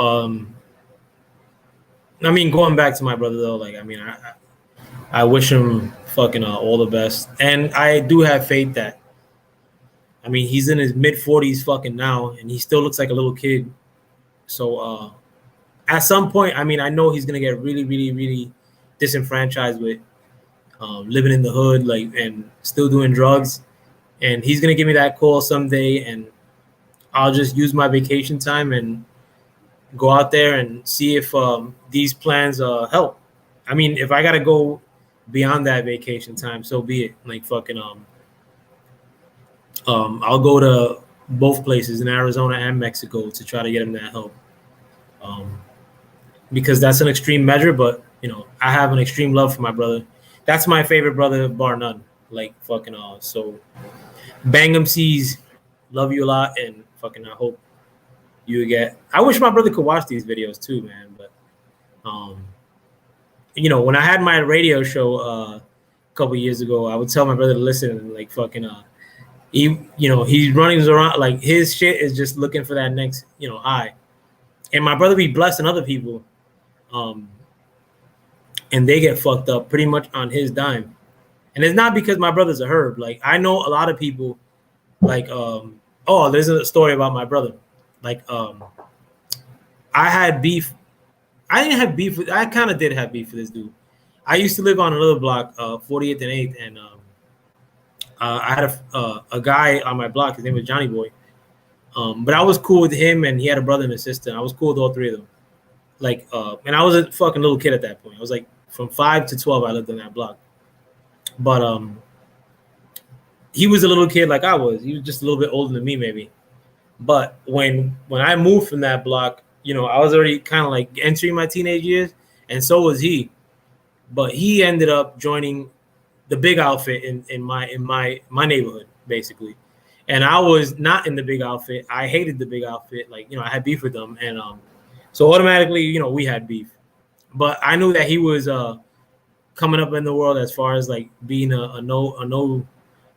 I mean, going back to my brother though, like I mean, I wish him fucking all the best, and I do have faith that. I mean, he's in his mid 40s fucking now, and he still looks like a little kid. So at some point, I mean, I know he's gonna get really, really, really disenfranchised with living in the hood, like, and still doing drugs. And he's gonna give me that call someday, and I'll just use my vacation time and go out there and see if these plans help. I mean, if I gotta go beyond that vacation time, so be it. Like fucking I'll go to both places in Arizona and Mexico to try to get him that help. Because that's an extreme measure, but you know, I have an extreme love for my brother. That's my favorite brother, bar none. Like fucking so Bangum Seas, love you a lot, and fucking I hope you get. I wish my brother could watch these videos too, man. But you know, when I had my radio show a couple years ago, I would tell my brother to listen and like fucking he, you know, he's running around like his shit is just looking for that next, you know, high. And my brother be blessing other people, and they get fucked up pretty much on his dime. And it's not because my brother's a herb. Like I know a lot of people. Like oh, there's a story about my brother. Like I had beef. I didn't have beef. I kind of did have beef with this dude. I used to live on another block, 48th and 8th, and I had a guy on my block. His name was Johnny Boy. But I was cool with him, and he had a brother and a sister. And I was cool with all three of them. Like, and I was a fucking little kid at that point. I was like from 5 to 12. I lived in that block. But he was a little kid like I was. He was just a little bit older than me, maybe. But when I moved from that block, you know, I was already kind of like entering my teenage years, and so was he. But he ended up joining the big outfit in my neighborhood, basically. And I was not in the big outfit. I hated the big outfit. Like, you know, I had beef with them, and so automatically, you know, we had beef. But I knew that he was coming up in the world as far as like being a no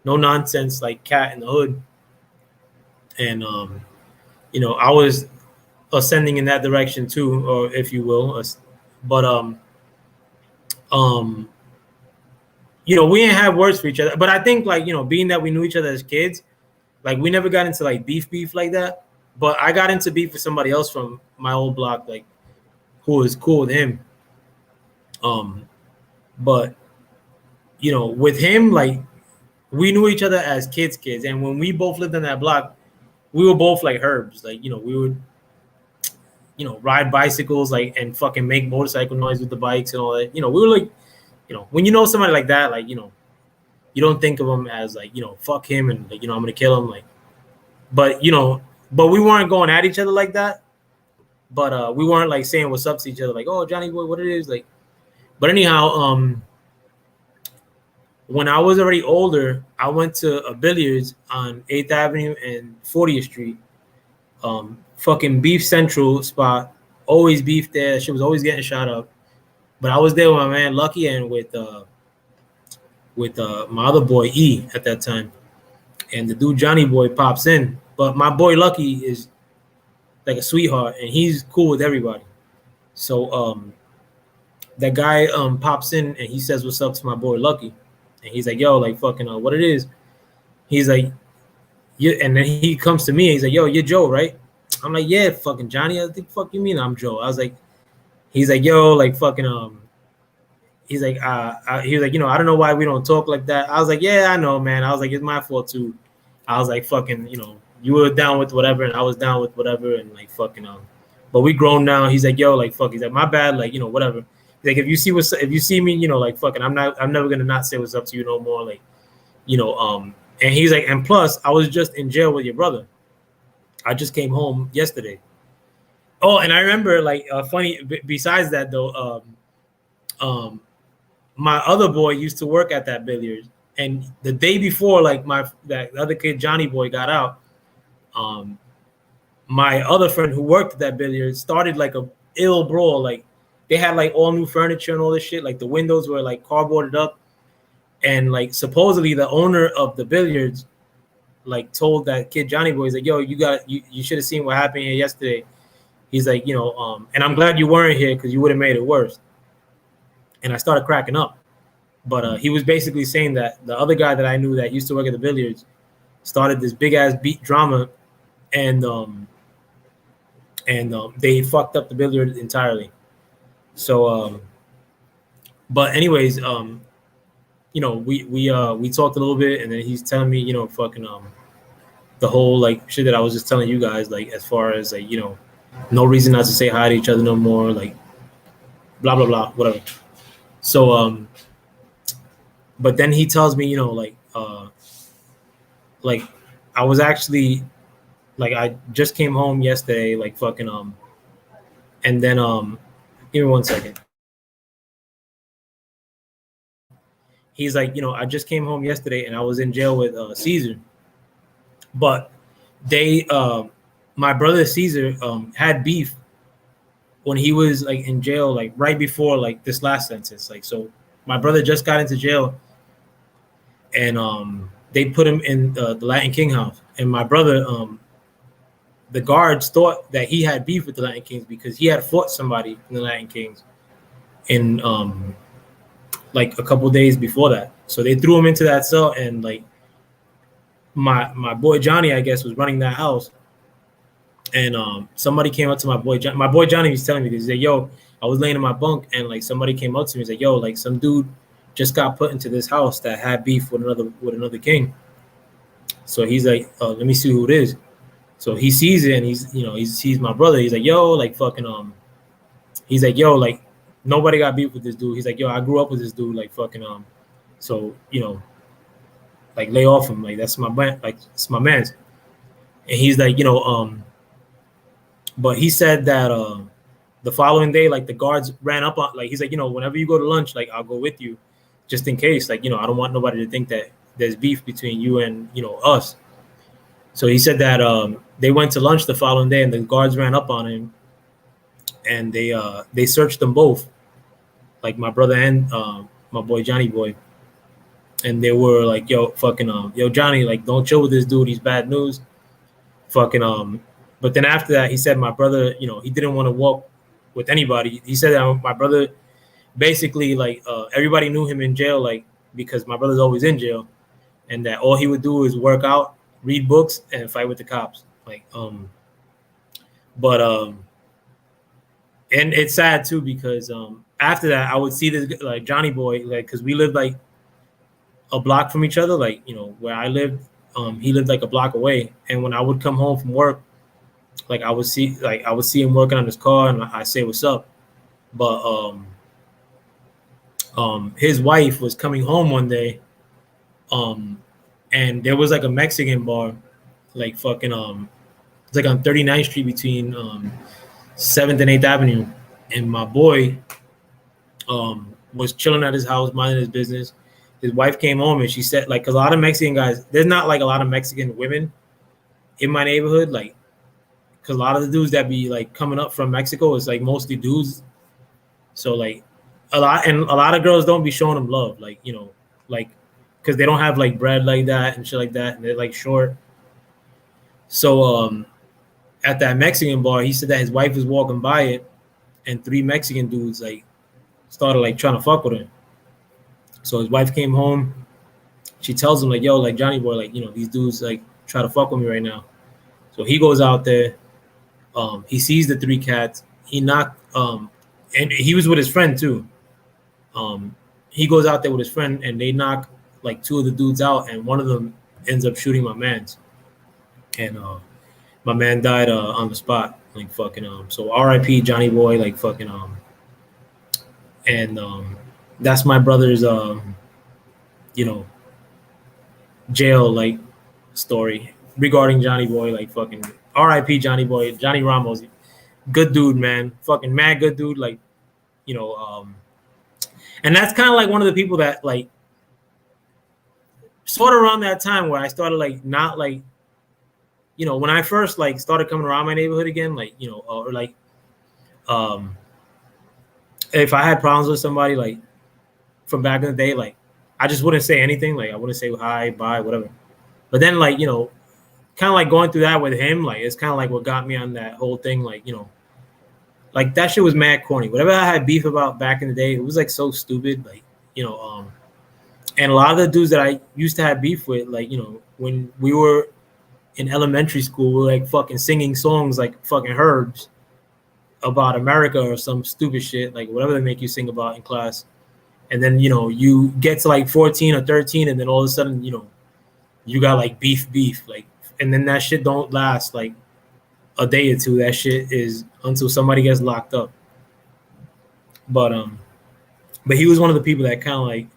nonsense like cat in the hood, and you know, I was ascending in that direction too, or if you will. But you know, we didn't have words for each other. But I think like, you know, being that we knew each other as kids, like we never got into like beef like that. But I got into beef with somebody else from my old block, like who was cool with him. But you know, with him, like we knew each other as kids, and when we both lived in that block, we were both like herbs. Like, you know, we would, you know, ride bicycles like and fucking make motorcycle noise with the bikes and all that. You know, we were like, you know, when you know somebody like that, like, you know, you don't think of him as like, you know, fuck him and like, you know, I'm gonna kill him. Like, but you know, but we weren't going at each other like that. But we weren't like saying what's up to each other, like, oh, Johnny boy, what it is, like. But anyhow, when I was already older, I went to a billiards on 8th Avenue and 40th Street. Fucking beef central spot. Always beef there. She was always getting shot up. But I was there with my man Lucky and with my other boy E at that time. And the dude Johnny Boy pops in. But my boy Lucky is like a sweetheart, and he's cool with everybody. So that guy pops in and he says what's up to my boy Lucky. And he's like, yo, like fucking what it is. He's like, yeah, and then he comes to me and he's like, yo, you're Joe, right? I'm like, yeah, fucking Johnny. I think fuck you mean I'm Joe. I was like, he's like, yo, like fucking he's like, he was like, you know, I don't know why we don't talk like that. I was like, yeah, I know, man. I was like, it's my fault too. I was like, fucking, you know, you were down with whatever and I was down with whatever, and like fucking but we grown now. He's like, yo, like fuck, he's like, my bad, like, you know, whatever. He's like, if you see me, you know, like fucking, I'm never gonna not say what's up to you no more, like, you know, and he's like, and plus, I was just in jail with your brother. I just came home yesterday. Oh, and I remember, like, funny. Besides that, though, my other boy used to work at that billiards, and the day before, like, that other kid Johnny Boy got out, my other friend who worked at that billiards started like a ill brawl. Like, they had like all new furniture and all this shit. Like the windows were like cardboarded up. And like supposedly the owner of the billiards like told that kid Johnny Boy, he's like, yo, you should have seen what happened here yesterday. He's like, you know, and I'm glad you weren't here because you would have made it worse. And I started cracking up. But he was basically saying that the other guy that I knew that used to work at the billiards started this big ass beat drama, and they fucked up the billiard entirely. So but anyways, you know, we talked a little bit, and then he's telling me, you know, fucking the whole like shit that I was just telling you guys, like as far as like, you know, no reason not to say hi to each other no more, like blah blah blah, whatever. So but then he tells me, you know, like I was actually like I just came home yesterday, like fucking and then give me 1 second. He's like, you know, I just came home yesterday and I was in jail with Caesar. But they my brother Caesar had beef when he was like in jail, like right before like this last sentence. Like, so my brother just got into jail, and they put him in the Latin King house. And my brother, the guards thought that he had beef with the Latin Kings because he had fought somebody in the Latin Kings in like a couple days before that. So they threw him into that cell, and like my boy Johnny, I guess, was running that house, and somebody came up to my boy Johnny. My boy Johnny was telling me this. He's like, "Yo, I was laying in my bunk, and like somebody came up to me. He's like, yo, like some dude just got put into this house that had beef with another king." So he's like, "Let me see who it is." So he sees it, and he sees my brother. He's like, "Yo, like fucking he's like, yo, like nobody got beef with this dude." He's like, "Yo, I grew up with this dude, like fucking so like lay off him, like that's my man, like it's my man's." And he's like, but he said that the following day, like the guards ran up on, like he's like, whenever you go to lunch, like I'll go with you, just in case, like I don't want nobody to think that there's beef between you and us. So he said that they went to lunch the following day, and the guards ran up on him, and they searched them both, like my brother and my boy Johnny boy, and they were like, "Yo, fucking yo Johnny, like don't chill with this dude. He's bad news." Fucking But then after that, he said my brother, he didn't want to walk with anybody. He said that my brother basically like everybody knew him in jail, like because my brother's always in jail, and that all he would do is work out, read books, and fight with the cops. Like but and it's sad too because after that I would see this like Johnny boy, like because we lived like a block from each other, like where I lived, he lived like a block away, and when I would come home from work, like I would see him working on his car, and I say what's up. But his wife was coming home one day, and there was like a Mexican bar, like fucking it's like on 39th Street between 7th and 8th Avenue, and my boy was chilling at his house, minding his business. His wife came home, and she said, like, because a lot of Mexican guys, there's not like a lot of Mexican women in my neighborhood, like, because a lot of the dudes that be like coming up from Mexico is like mostly dudes. So like a lot of girls don't be showing them love, like like because they don't have like bread like that and shit like that, and they're like short. So at that Mexican bar, he said that his wife was walking by it, and 3 Mexican dudes like started like trying to fuck with him. So his wife came home. She tells him like, "Yo, like Johnny boy, like these dudes like try to fuck with me right now." So he goes out there. He sees the 3 cats. He knocked, and he was with his friend too. He goes out there with his friend, and they knock like 2 of the dudes out, and one of them ends up shooting my man's, and my man died on the spot, like fucking So R.I.P. Johnny boy, like fucking and that's my brother's jail like story regarding Johnny boy, like fucking R.I.P. Johnny boy, Johnny Ramos, good dude, man, fucking mad good dude, like and that's kind of like one of the people that like sort of around that time where I started like not like when I first like started coming around my neighborhood again, like or like if I had problems with somebody like from back in the day, like I just wouldn't say anything, like I wouldn't say hi, bye, whatever. But then like kind of like going through that with him, like it's kind of like what got me on that whole thing, like like that shit was mad corny. Whatever I had beef about back in the day, it was like so stupid, like and a lot of the dudes that I used to have beef with, like when we were in elementary school, we were like fucking singing songs like fucking Herbs about America or some stupid shit, like whatever they make you sing about in class. And then you get to like 14 or 13, and then all of a sudden you got like beef, like, and then that shit don't last like a day or two. That shit is until somebody gets locked up. But he was one of the people that kind of like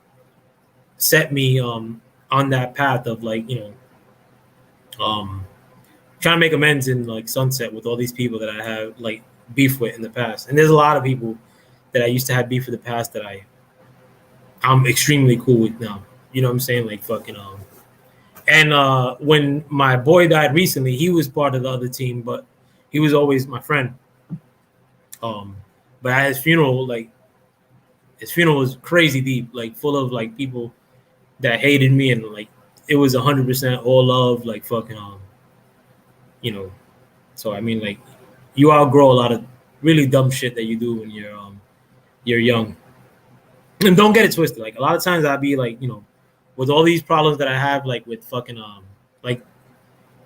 set me on that path of like trying to make amends in like Sunset with all these people that I have like beef with in the past. And there's a lot of people that I used to have beef with the past that I'm extremely cool with now. You know what I'm saying? Like fucking and when my boy died recently, he was part of the other team, but he was always my friend. But at his funeral, like his funeral was crazy deep, like full of like people that hated me, and like it was 100% all love, like fucking So I mean, like you outgrow a lot of really dumb shit that you do when you're young. And don't get it twisted. Like a lot of times I'd be like, with all these problems that I have, like with fucking like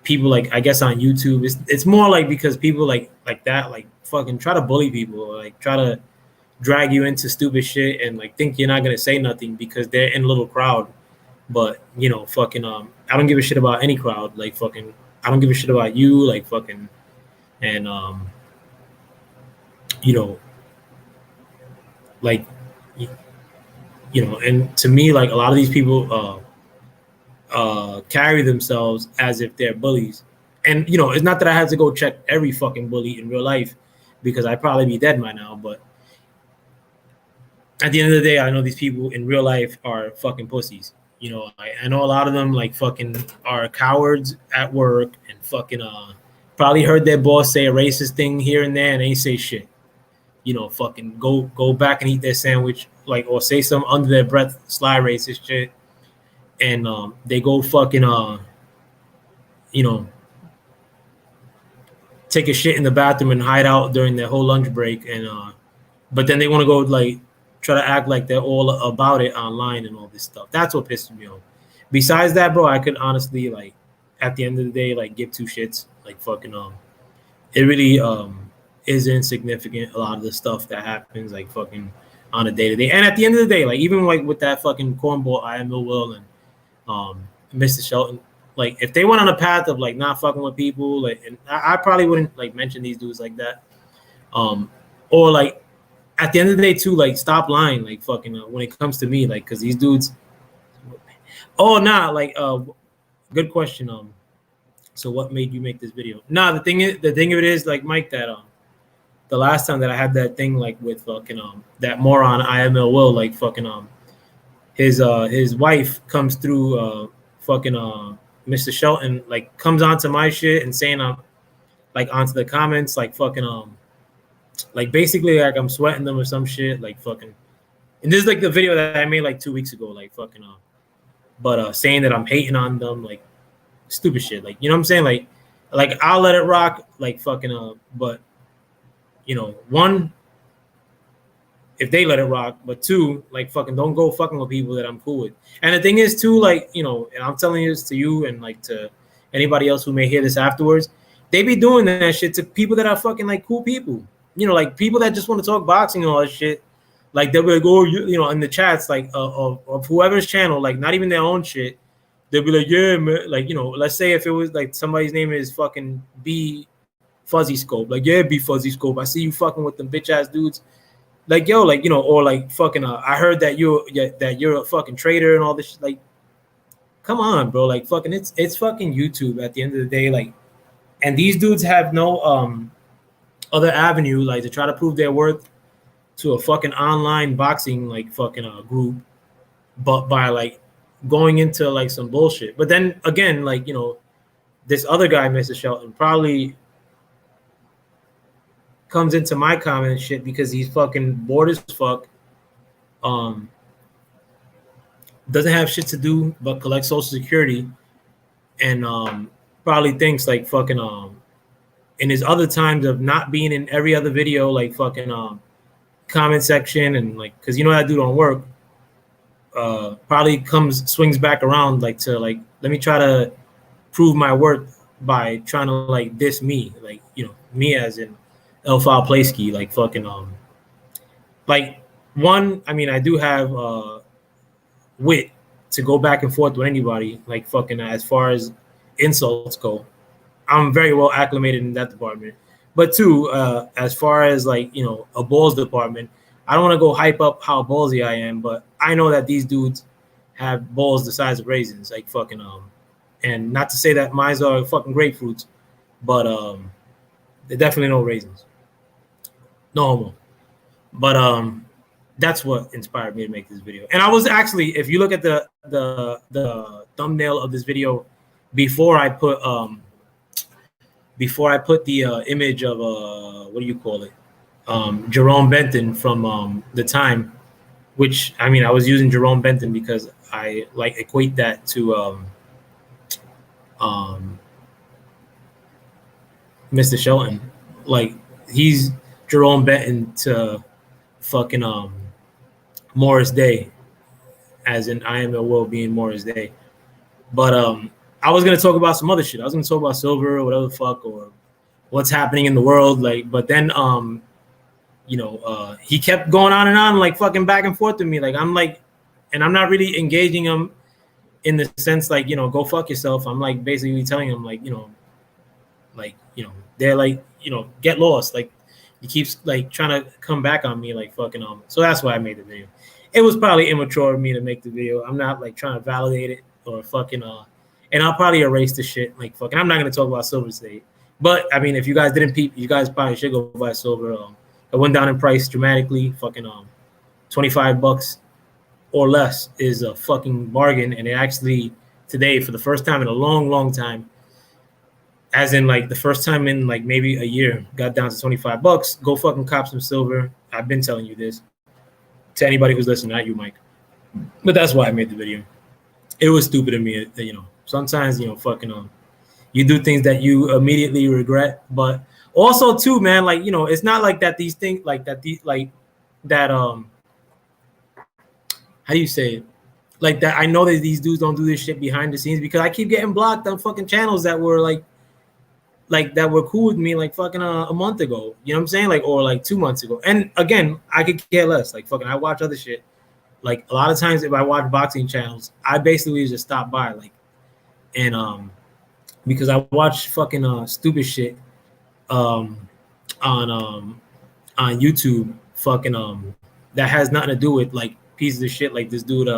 people, like I guess on YouTube, it's more like because people like that, like fucking try to bully people, or like try to drag you into stupid shit and like think you're not gonna say nothing because they're in a little crowd. But fucking I don't give a shit about any crowd. Like fucking I don't give a shit about you, like fucking and you know, like and to me, like a lot of these people carry themselves as if they're bullies. And it's not that I had to go check every fucking bully in real life because I'd probably be dead by now. But at the end of the day, I know these people in real life are fucking pussies. I know a lot of them like fucking are cowards at work and fucking probably heard their boss say a racist thing here and there and they say shit. Fucking go back and eat their sandwich, like, or say some under their breath sly racist shit, and they go fucking you know take a shit in the bathroom and hide out during their whole lunch break, and but then they want to go like try to act like they're all about it online and all this stuff. That's what pisses me off. Besides that, bro, I could honestly, like, at the end of the day, like, give two shits. Like fucking it really is insignificant, a lot of the stuff that happens like fucking on a day to day. And at the end of the day, like even like with that fucking cornball IML Will and Mr. Shelton, like if they went on a path of like not fucking with people, like, and I probably wouldn't like mention these dudes like that, or like at the end of the day too, like stop lying, like fucking when it comes to me, like because these dudes. Oh nah, like good question. So what made you make this video? Nah, the thing of it is, like Mike, that the last time that I had that thing like with fucking that moron IML Will, like fucking his wife comes through fucking Mr. Shelton, like comes onto my shit and saying like onto the comments, like fucking like basically like I'm sweating them or some shit, like fucking. And this is like the video that I made like 2 weeks ago, like fucking but saying that I'm hating on them, like stupid shit, like, you know what I'm saying, like I'll let it rock, like fucking but one, if they let it rock, but two, like fucking don't go fucking with people that I'm cool with. And the thing is too, like, and I'm telling this to you and like to anybody else who may hear this afterwards, they be doing that shit to people that are fucking like cool people, like people that just want to talk boxing and all that shit. Like they'll be like, oh, in the chats, like of whoever's channel, like not even their own shit, they'll be like, yeah, man. Like, let's say if it was like somebody's name is fucking B Fuzzy Scope, like, yeah, B Fuzzy Scope, I see you fucking with them bitch ass dudes, like, yo, like, or like fucking I heard that you're a fucking traitor and all this shit. Like, come on, bro, like fucking it's fucking YouTube at the end of the day, like, and these dudes have no other avenue like to try to prove their worth to a fucking online boxing like fucking group, but by like going into like some bullshit. But then again, like, this other guy, Mr. Shelton, probably comes into my comment shit because he's fucking bored as fuck, doesn't have shit to do but collect Social Security, and probably thinks like fucking in his other times of not being in every other video, like fucking comment section, and like, because that dude don't work, probably swings back around like to like, let me try to prove my worth by trying to like diss me, like, me as in Elfal Playsky, like fucking like, one, I mean, I do have wit to go back and forth with anybody, like fucking as far as insults go. I'm very well acclimated in that department. But two, as far as like, a balls department, I don't want to go hype up how ballsy I am, but I know that these dudes have balls the size of raisins, like fucking and not to say that mine are fucking grapefruits, but they're definitely no raisins. No homo. But that's what inspired me to make this video. And I was actually, if you look at the thumbnail of this video, before I put the image of what do you call it, Jerome Benton from the time, which, I mean, I was using Jerome Benton because I like equate that to Mr. Shelton. Like, he's Jerome Benton to fucking Morris Day, as in I am a will being Morris Day. But I was gonna talk about some other shit. I was gonna talk about silver or whatever the fuck or what's happening in the world. Like, but then he kept going on, like fucking back and forth with me. Like I'm like, and I'm not really engaging him in the sense like, go fuck yourself. I'm like basically telling him like, they're like, get lost. Like he keeps like trying to come back on me like fucking so that's why I made the video. It was probably immature of me to make the video. I'm not like trying to validate it or fucking and I'll probably erase the shit like fucking. I'm not gonna talk about Silver State, but I mean if you guys didn't peep, you guys probably should go buy silver. It went down in price dramatically. Fucking $25 or less is a fucking bargain, and it actually today for the first time in a long time, as in like the first time in like maybe a year, got down to $25. Go fucking cop some silver. I've been telling you this to anybody who's listening, not you, Mike. But that's why I made the video. It was stupid of me, Sometimes, fucking you do things that you immediately regret. But also too, man, like, it's not like that these things like that how do you say it? Like that I know that these dudes don't do this shit behind the scenes because I keep getting blocked on fucking channels that were like that were cool with me like fucking a month ago. You know what I'm saying? Like, or like 2 months ago. And again, I could care less. Like fucking I watch other shit. Like a lot of times if I watch boxing channels, I basically just stop by like and because I watch fucking stupid shit on YouTube fucking that has nothing to do with like pieces of shit like this dude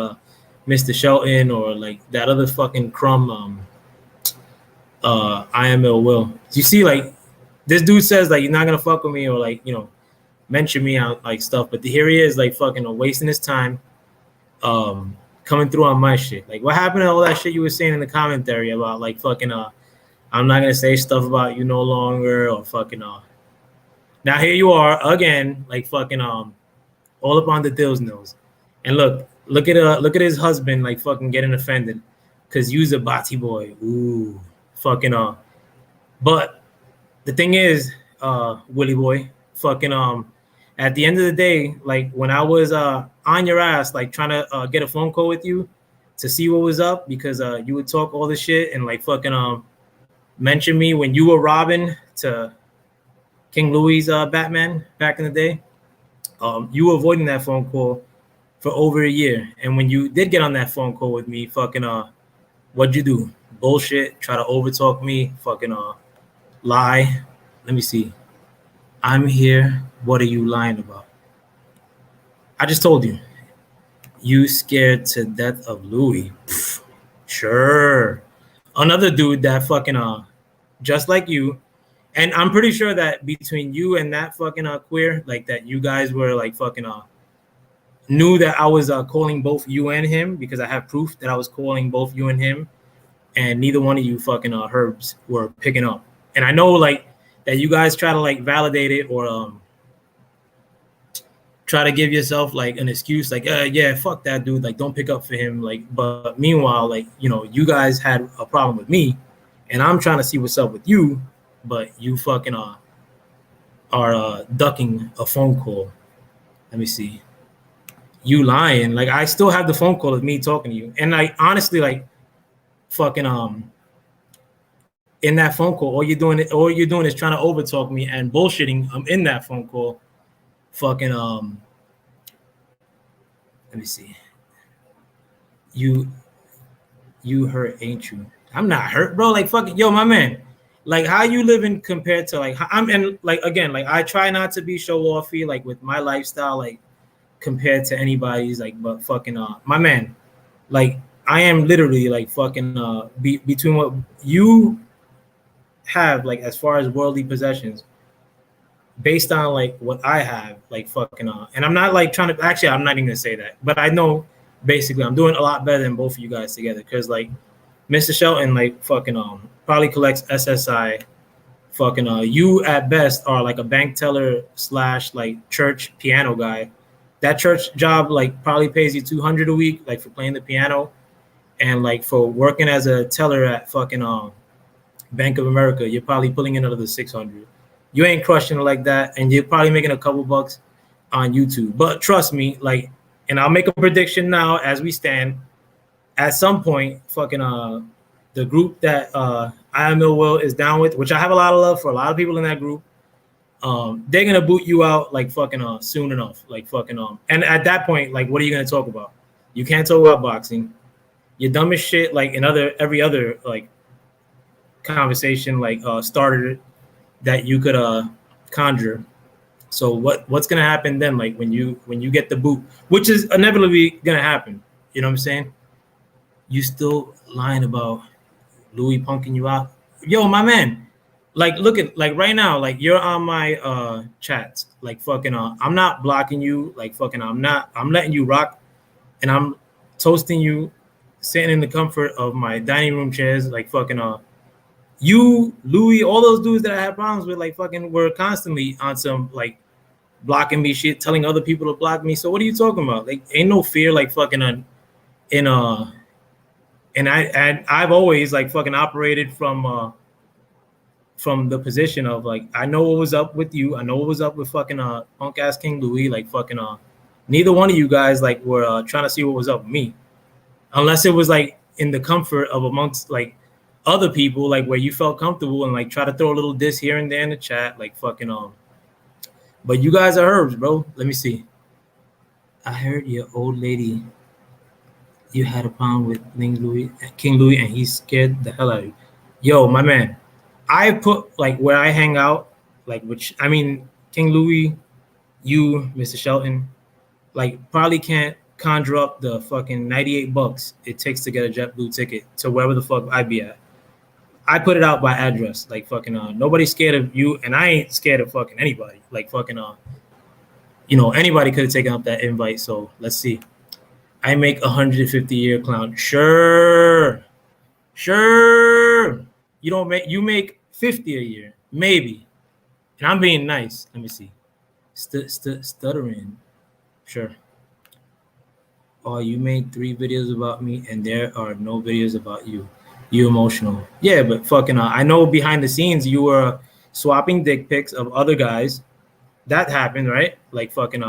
Mr. Shelton or like that other fucking crumb I am ill will. You see like this dude says like you're not gonna fuck with me or like mention me out like stuff, but here he is like fucking wasting his time coming through on my shit. Like what happened to all that shit you were saying in the commentary about like fucking I'm not gonna say stuff about you no longer or fucking now here you are again like fucking all up on the Dill's nose. And look at his husband like fucking getting offended because you's a bati boy. Ooh, fucking But the thing is, Willie boy, fucking at the end of the day, like when I was on your ass, like trying to get a phone call with you to see what was up because you would talk all this shit and like fucking mention me when you were Robin to King Louis Batman back in the day. You were avoiding that phone call for over a year. And when you did get on that phone call with me, fucking what'd you do? Bullshit, try to overtalk me, fucking lie. Let me see. I'm here. What are you lying about? I just told you. You scared to death of Louis. Pff, sure. Another dude that fucking just like you. And I'm pretty sure that between you and that fucking queer, like that you guys were like fucking knew that I was calling both you and him because I have proof that I was calling both you and him, and neither one of you fucking herbs were picking up. And I know like that you guys try to like validate it or try to give yourself like an excuse like yeah, fuck that dude, like don't pick up for him. Like, but meanwhile, like you guys had a problem with me, and I'm trying to see what's up with you, but you fucking are ducking a phone call. Let me see. You lying. Like I still have the phone call of me talking to you. And like honestly, like fucking in that phone call, all you're doing is trying to overtalk me and bullshitting. I'm in that phone call. Fucking let me see. You hurt, ain't you? I'm not hurt, bro. Like fucking yo, my man. Like how you living compared to like I'm and like again, like I try not to be show offy like with my lifestyle, like compared to anybody's like, but fucking my man, like I am literally like fucking between what you have like as far as worldly possessions based on like what I have like fucking and I'm not like trying to actually I'm not even gonna say that, but I know basically I'm doing a lot better than both of you guys together because like Mr. Shelton like fucking probably collects SSI. Fucking you at best are like a bank teller / like church piano guy. That church job like probably pays you $200 a week like for playing the piano, and like for working as a teller at fucking Bank of America, you're probably pulling in another $600. You ain't crushing it like that, and you're probably making a couple bucks on YouTube. But trust me, like And I'll make a prediction now as we stand. At some point, fucking the group that I am Ill Will is down with, which I have a lot of love for a lot of people in that group. They're gonna boot you out like fucking soon enough, like fucking and at that point, like what are you gonna talk about? You can't talk about boxing. You're dumb as shit. Like in every other like conversation, like starter that you could conjure. So what's gonna happen then? Like when you get the boot, which is inevitably gonna happen. You know what I'm saying? You still lying about Louis punking you out? Yo, my man. Like look at like right now, like you're on my chats. Like fucking I'm not blocking you. Like fucking I'm letting you rock, and I'm toasting you, sitting in the comfort of my dining room chairs. Like fucking you, Louis, all those dudes that I had problems with, like fucking were constantly on some like blocking me shit, telling other people to block me. So what are you talking about? Like ain't no fear like fucking in and I've always like fucking operated from the position of like I know what was up with you. I know what was up with fucking punk ass King Louis. Like fucking neither one of you guys like were trying to see what was up with me, unless it was like in the comfort of amongst like other people, like where you felt comfortable and like try to throw a little diss here and there in the chat, like fucking But you guys are herbs, bro. Let me see. I heard your old lady. You had a problem with King Louis, and he scared the hell out of you. Yo, my man, I put like where I hang out, like which I mean, King Louis, you, Mr. Shelton, like probably can't conjure up the fucking $98 it takes to get a JetBlue ticket to wherever the fuck I be at. I put it out by address, like fucking nobody's scared of you, and I ain't scared of fucking anybody. Like fucking anybody could have taken up that invite. So let's see. I make 150-year clown. Sure. You make 50 a year, maybe. And I'm being nice. Let me see. Stuttering. Sure. Oh, you made 3 videos about me, and there are no videos about you. You emotional. Yeah, but fucking I know behind the scenes you were swapping dick pics of other guys. That happened, right? Like fucking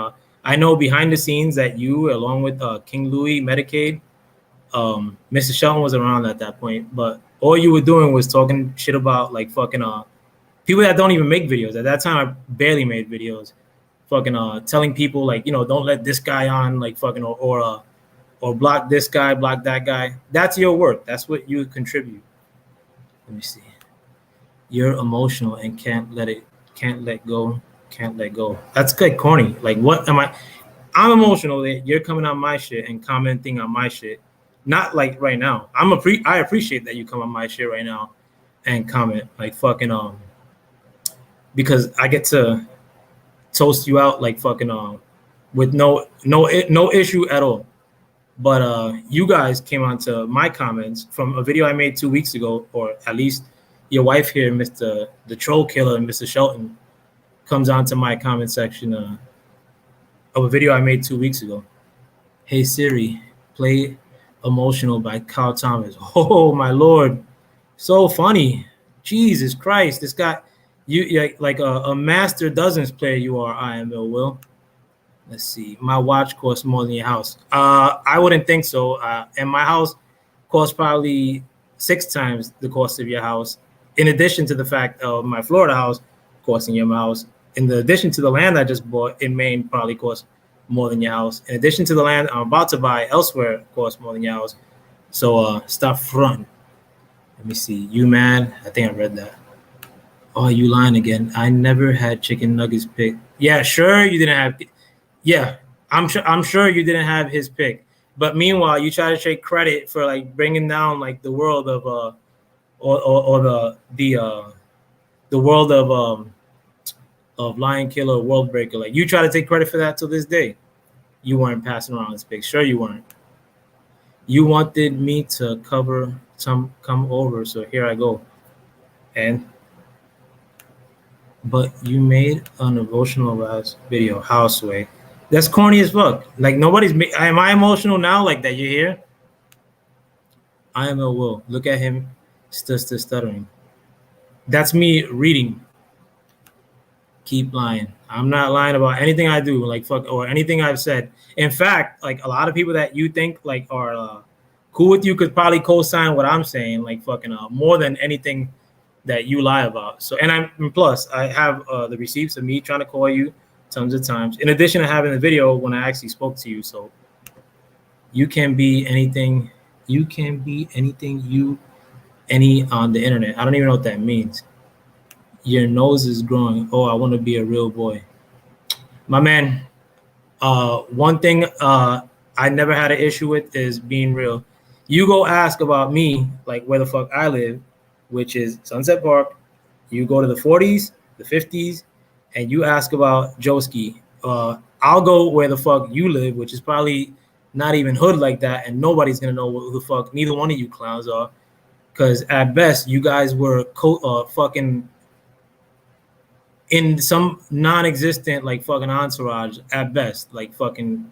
I know behind the scenes that you, along with King Louis, Medicaid, Mr. Shelton was around at that point, but all you were doing was talking shit about like fucking people that don't even make videos. At that time, I barely made videos. Fucking telling people like don't let this guy on, like fucking or block this guy, block that guy. That's your work. That's what you contribute. Let me see. You're emotional and can't let go. Can't let go. That's good, corny. Like what am I? I'm emotional that you're coming on my shit and commenting on my shit. Not like right now. I appreciate that you come on my shit right now and comment like fucking because I get to toast you out like fucking with no issue at all. But you guys came onto my comments from a video I made 2 weeks ago, or at least your wife here, Mr. the Troll Killer, Mr. Shelton, comes onto my comment section of a video I made 2 weeks ago. Hey Siri, play Emotional by Carl Thomas. Oh my lord, so funny. Jesus Christ, this guy, you like a master dozens player you are. I am Ill Will. Let's see. My watch costs more than your house. I wouldn't think so. And my house costs probably 6 times the cost of your house. In addition to the fact of my Florida house costing your house, in addition to the land I just bought in Maine probably costs more than your house. In addition to the land I'm about to buy elsewhere costs more than your house. So stop front. Let me see. You mad? I think I read that. Oh, you lying again. I never had chicken nuggets picked. Yeah, sure you didn't have. Yeah, I'm sure you didn't have his pick. But meanwhile, you try to take credit for like bringing down like the world of or the world of Lion Killer, World Breaker. Like you try to take credit for that to this day. You weren't passing around his pick. Sure you weren't. You wanted me to come over, so here I go. But you made an emotional last video. Houseway. That's corny as fuck. Like nobody's. Am I emotional now? Like that you hear? I am Ill Will. Look at him, stuttering. That's me reading. Keep lying. I'm not lying about anything I do, like fuck, or anything I've said. In fact, like a lot of people that you think like are cool with you could probably co-sign what I'm saying, like fucking more than anything that you lie about. So, and plus I have the receipts of me trying to call you tons of times. In addition to having the video when I actually spoke to you, so you can be anything. You can be anything you any on the internet. I don't even know what that means. Your nose is growing. Oh, I want to be a real boy. My man, one thing I never had an issue with is being real. You go ask about me, like where the fuck I live, which is Sunset Park. You go to the 40s, the 50s, and you ask about Joski. I'll go where the fuck you live, which is probably not even hood like that, and nobody's gonna know who the fuck neither one of you clowns are. Because at best, you guys were fucking in some non-existent like fucking entourage at best, like fucking.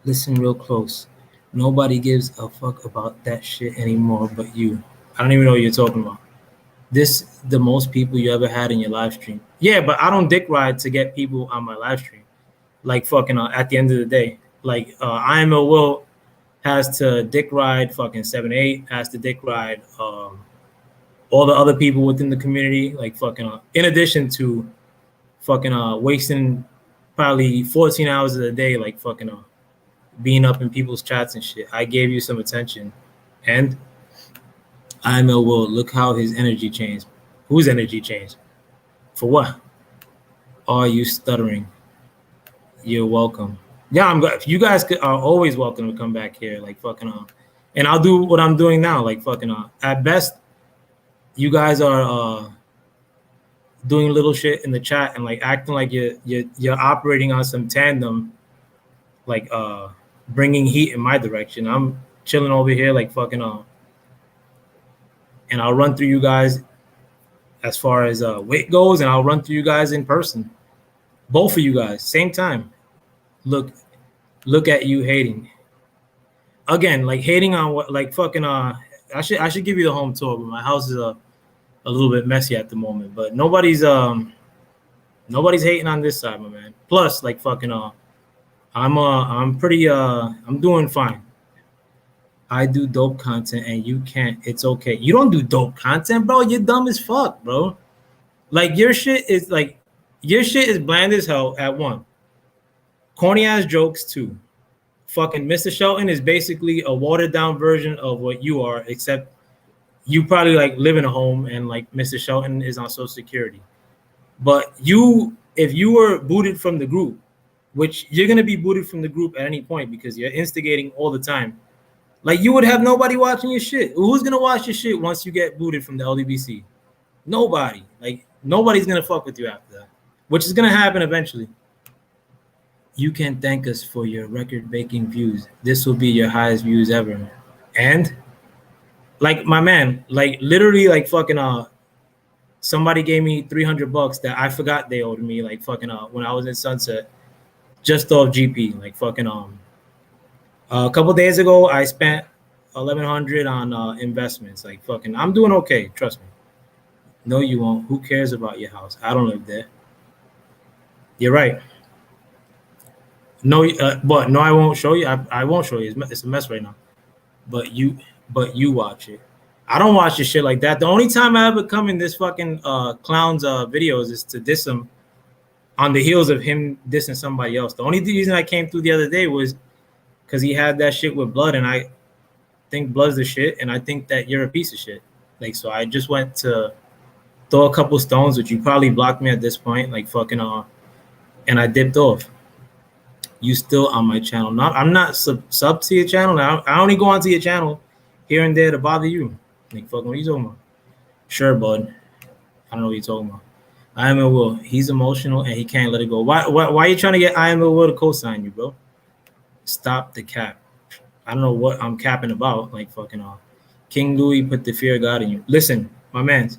Listen real close. Nobody gives a fuck about that shit anymore but you. I don't even know what you're talking about. This the most people you ever had in your live stream. Yeah, but I don't dick ride to get people on my live stream. Like fucking at the end of the day. Like IMO Will has to dick ride fucking 7-8, has to dick ride all the other people within the community, like fucking in addition to fucking wasting probably 14 hours of the day, like fucking being up in people's chats and shit. I gave you some attention, and IML will look how his energy changed. Whose energy changed? For what? Are you stuttering? You're welcome. Yeah, I'm good. You guys are always welcome to come back here, like fucking and I'll do what I'm doing now, like fucking at best, you guys are doing little shit in the chat and like acting like you're operating on some tandem, like bringing heat in my direction. I'm chilling over here, like fucking and I'll run through you guys as far as weight goes, and I'll run through you guys in person. Both of you guys, same time. Look at you hating. Again, like hating on what, like fucking I should give you the home tour, but my house is a little bit messy at the moment. But nobody's hating on this side, my man. Plus, like fucking I'm pretty I'm doing fine. I do dope content and you can't. It's okay. You don't do dope content, bro. You're dumb as fuck, bro. Like your shit is bland as hell at one. Corny ass jokes too. Fucking Mr. Shelton is basically a watered down version of what you are, except you probably like live in a home and like Mr. Shelton is on Social Security. But if you were booted from the group, which you're gonna be booted from the group at any point because you're instigating all the time, like you would have nobody watching your shit. Who's gonna watch your shit once you get booted from the LDBC? Nobody. Like nobody's gonna fuck with you after that, which is gonna happen eventually. You can thank us for your record-breaking views. This will be your highest views ever. And like my man, like literally, like fucking somebody gave me $300 that I forgot they owed me, like fucking when I was in Sunset, just off GP, like fucking a couple days ago I spent 1,100 on investments. Like fucking, I'm doing okay. Trust me. No, you won't. Who cares about your house? I don't live there. You're right. No, but no, I won't show you. I won't show you. It's a mess right now. But you watch it. I don't watch this shit like that. The only time I ever come in this fucking clown's videos is to diss him on the heels of him dissing somebody else. The only reason I came through the other day was because he had that shit with Blood, and I think Blood's the shit, and I think that you're a piece of shit. Like, so I just went to throw a couple stones, which you probably blocked me at this point, like fucking and I dipped off. You still on my channel? I'm not sub to your channel. Now I only go onto your channel here and there to bother you. Like fucking, what are you talking about? Sure, bud. I don't know what you're talking about. I am a Will. He's emotional and he can't let it go. Why are you trying to get I am a Will to co-sign you, bro? Stop the cap. I don't know what I'm capping about. Like fucking King Louis put the fear of God in you. Listen, my man.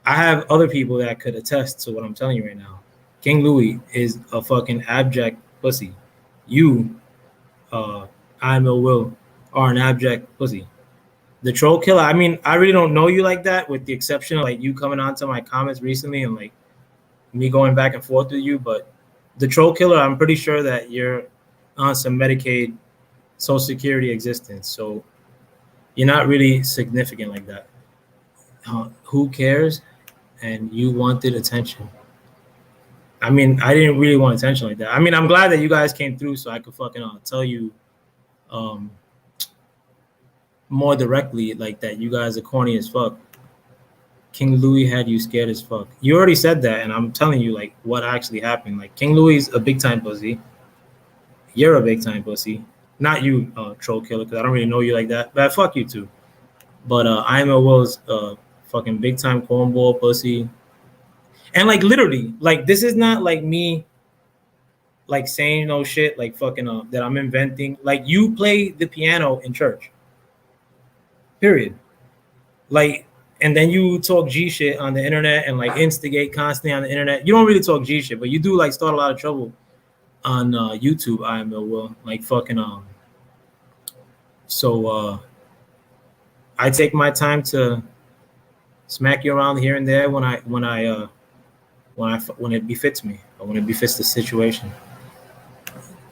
I have other people that could attest to what I'm telling you right now. King Louis is a fucking abject pussy. You, I am a Will, are an abject pussy. The troll killer, I mean, I really don't know you like that, with the exception of like you coming onto my comments recently and like me going back and forth with you, but the troll killer, I'm pretty sure that you're on some Medicaid, Social Security existence, so you're not really significant like that. Who cares? And you wanted attention. I mean, I didn't really want attention like that. I mean, I'm glad that you guys came through so I could fucking tell you um, more directly, like that you guys are corny as fuck. King Louis had you scared as fuck. You already said that, and I'm telling you like what actually happened. Like King Louis is a big time pussy. You're a big time pussy. Not you, troll killer, because I don't really know you like that. But fuck you too. But I am a Will's fucking big time cornball pussy. And like literally, like this is not like me like saying no shit like fucking that I'm inventing. Like you play the piano in church. Period. Like, and then you talk G shit on the internet and like instigate constantly on the internet. You don't really talk G shit, but you do like start a lot of trouble on YouTube. I am a Will, like fucking So I take my time to smack you around here and there when it befits me or when it befits the situation.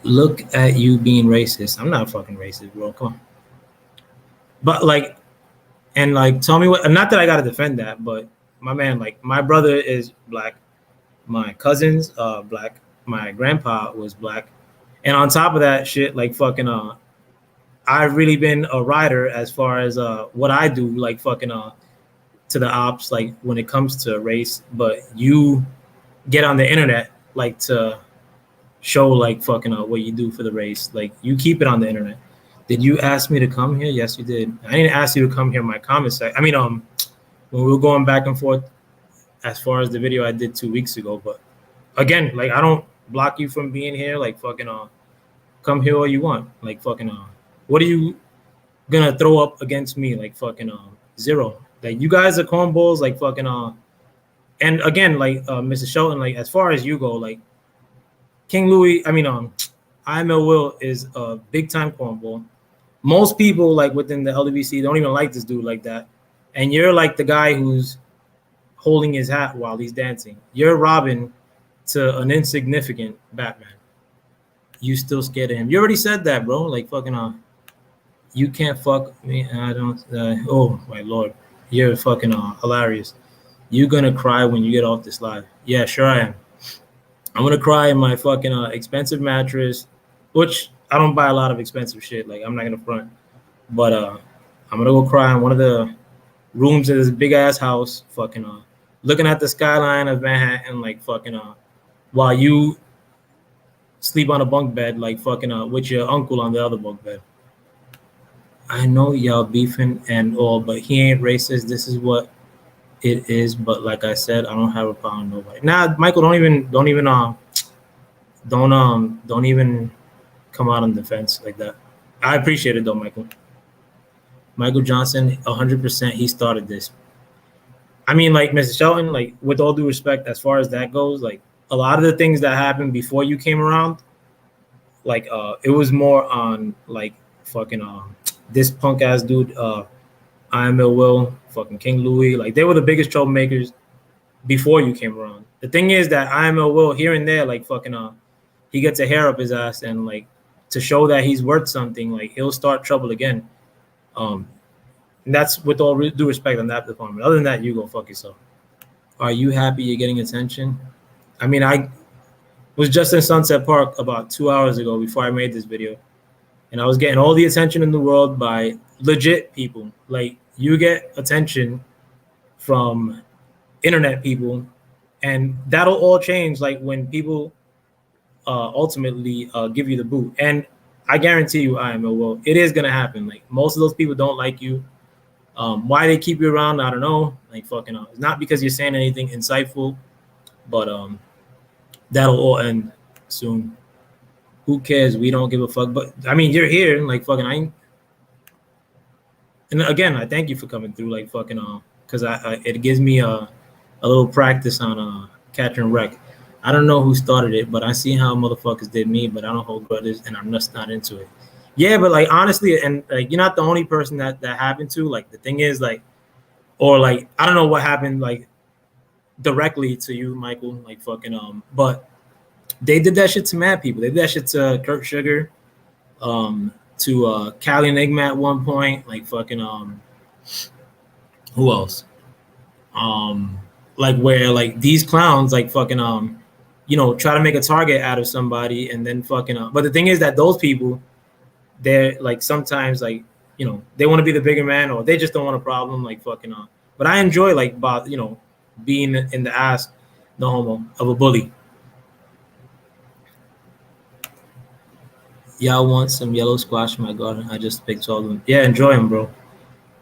Look at you being racist. I'm not fucking racist, bro. Come on. But like, and like, tell me what. Not that I gotta defend that, but my man, like, my brother is black. My cousins black. My grandpa was black, and on top of that shit, like fucking I've really been a rider as far as what I do, like fucking to the ops, like when it comes to race. But you get on the internet like to show like fucking what you do for the race. Like you keep it on the internet. Did you ask me to come here? Yes, you did. I didn't ask you to come here in my comment section. I mean, when we were going back and forth as far as the video I did 2 weeks ago. But again, like I don't block you from being here. Like fucking come here all you want. Like fucking what are you gonna throw up against me? Like fucking zero. Like you guys are cornballs. Like fucking and again, like Mr. Shelton, like as far as you go, like King Louis, I mean I Will is a big time cornball. Most people like within the LWC don't even like this dude like that. And you're like the guy who's holding his hat while he's dancing. You're Robin to an insignificant Batman. You still scared of him. You already said that, bro. Like fucking you can't fuck me. I don't oh my lord. You're fucking hilarious. You gonna cry when you get off this live. Yeah, sure I am. I'm gonna cry in my fucking expensive mattress, which I don't buy a lot of expensive shit. Like I'm not gonna front, but I'm gonna go cry in one of the rooms of this big ass house, fucking looking at the skyline of Manhattan, like fucking while you sleep on a bunk bed, like fucking with your uncle on the other bunk bed. I know y'all beefing and all, but he ain't racist. This is what it is. But like I said, I don't have a problem with nobody. Nah, Michael, don't even come out on defense like that. I appreciate it though, Michael. Michael Johnson, 100%. He started this. I mean, like Mr. Shelton, like with all due respect, as far as that goes, like a lot of the things that happened before you came around, like it was more on like fucking this punk ass dude, I am Will, fucking King Louis, like they were the biggest troublemakers before you came around. The thing is that I am Will here and there, like fucking he gets a hair up his ass, and like to show that he's worth something, like he'll start trouble again. And that's with all due respect on that department. Other than that, you go fuck yourself. Are you happy you're getting attention? I mean, I was just in Sunset Park about 2 hours ago before I made this video, and I was getting all the attention in the world by legit people. Like you get attention from internet people, and that'll all change like when people ultimately give you the boot. And I guarantee you, I am well, it is gonna happen. Like most of those people don't like you. Why they keep you around, I don't know. Like fucking it's not because you're saying anything insightful, but that'll all end soon. Who cares? We don't give a fuck. But I mean, you're here, and like fucking and again, I thank you for coming through, like fucking because it gives me a little practice on catch and wreck. I don't know who started it, but I see how motherfuckers did me, but I don't hold grudges, and I'm just not into it. Yeah, but like honestly, and like you're not the only person that happened to. Like the thing is, like, or like I don't know what happened, like directly to you, Michael. Like fucking but they did that shit to mad people. They did that shit to Kurt Sugar, to Cali Enigma at one point. Like fucking who else? Um, like where like these clowns like fucking try to make a target out of somebody and then fucking but the thing is that those people, they're like sometimes like they want to be the bigger man or they just don't want a problem like fucking but I enjoy like being in the ass, no homo, of a bully. Y'all want some yellow squash in my garden? I just picked all of them. Yeah, enjoy them, bro.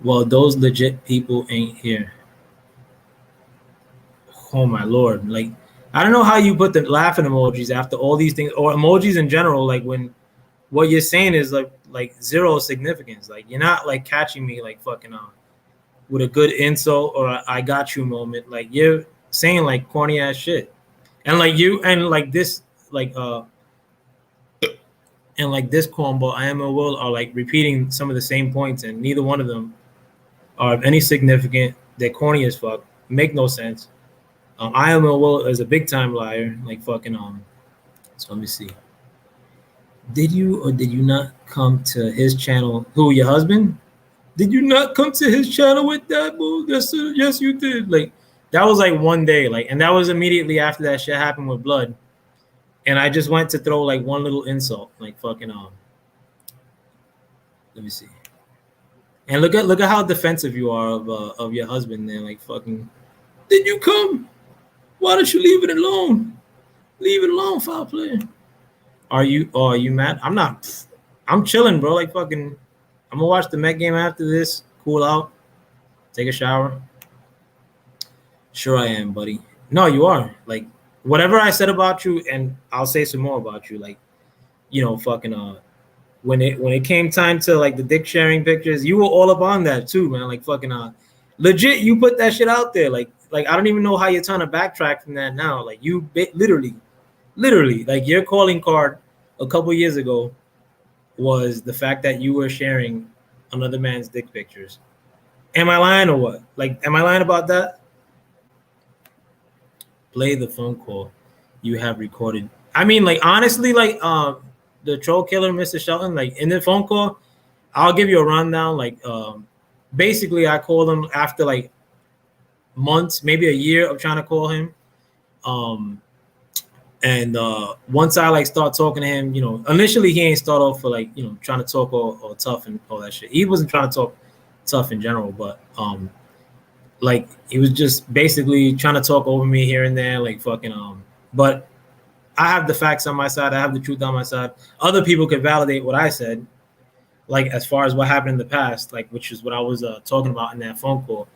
Well, those legit people ain't here. Oh my lord! Like, I don't know how you put the laughing emojis after all these things or emojis in general. Like when what you're saying is like zero significance. Like you're not like catching me like fucking with a good insult or a I got you moment. Like you're saying like corny ass shit, and like you and like this like and like this combo I am a will are like repeating some of the same points, and neither one of them are of any significant. They're corny as fuck. Make no sense. I am a will is a big time liar. Like fucking So let me see. Did you or did you not come to his channel? Who, your husband? Did you not come to his channel with that bull? Yes, you did. Like that was like one day, like, and that was immediately after that shit happened with Blood. And I just went to throw like one little insult, like fucking Let me see. And look at how defensive you are of your husband. There, like fucking. Did you come? Why don't you leave it alone? Leave it alone, foul player. Are you mad? I'm not. I'm chilling, bro. Like fucking. I'm gonna watch the Met game after this. Cool out. Take a shower. Sure, I am, buddy. No, you are. Like whatever I said about you, and I'll say some more about you. Like, fucking when it came time to like the dick sharing pictures, you were all up on that too, man. Like fucking legit, you put that shit out there. Like I don't even know how you're trying to backtrack from that now. Like you literally, like your calling card a couple years ago was the fact that you were sharing another man's dick pictures. Am I lying or what? Like, am I lying about that? Play the phone call you have recorded. I mean, like honestly, like the troll killer, Mr. Shelton, like in the phone call, I'll give you a rundown. Like basically I called him after like months, maybe a year of trying to call him. And once I like start talking to him, initially he ain't start off for like, trying to talk or tough and all that shit. He wasn't trying to talk tough in general, but like he was just basically trying to talk over me here and there, like fucking but I have the facts on my side, I have the truth on my side. Other people could validate what I said, like as far as what happened in the past, like which is what I was talking about in that phone call.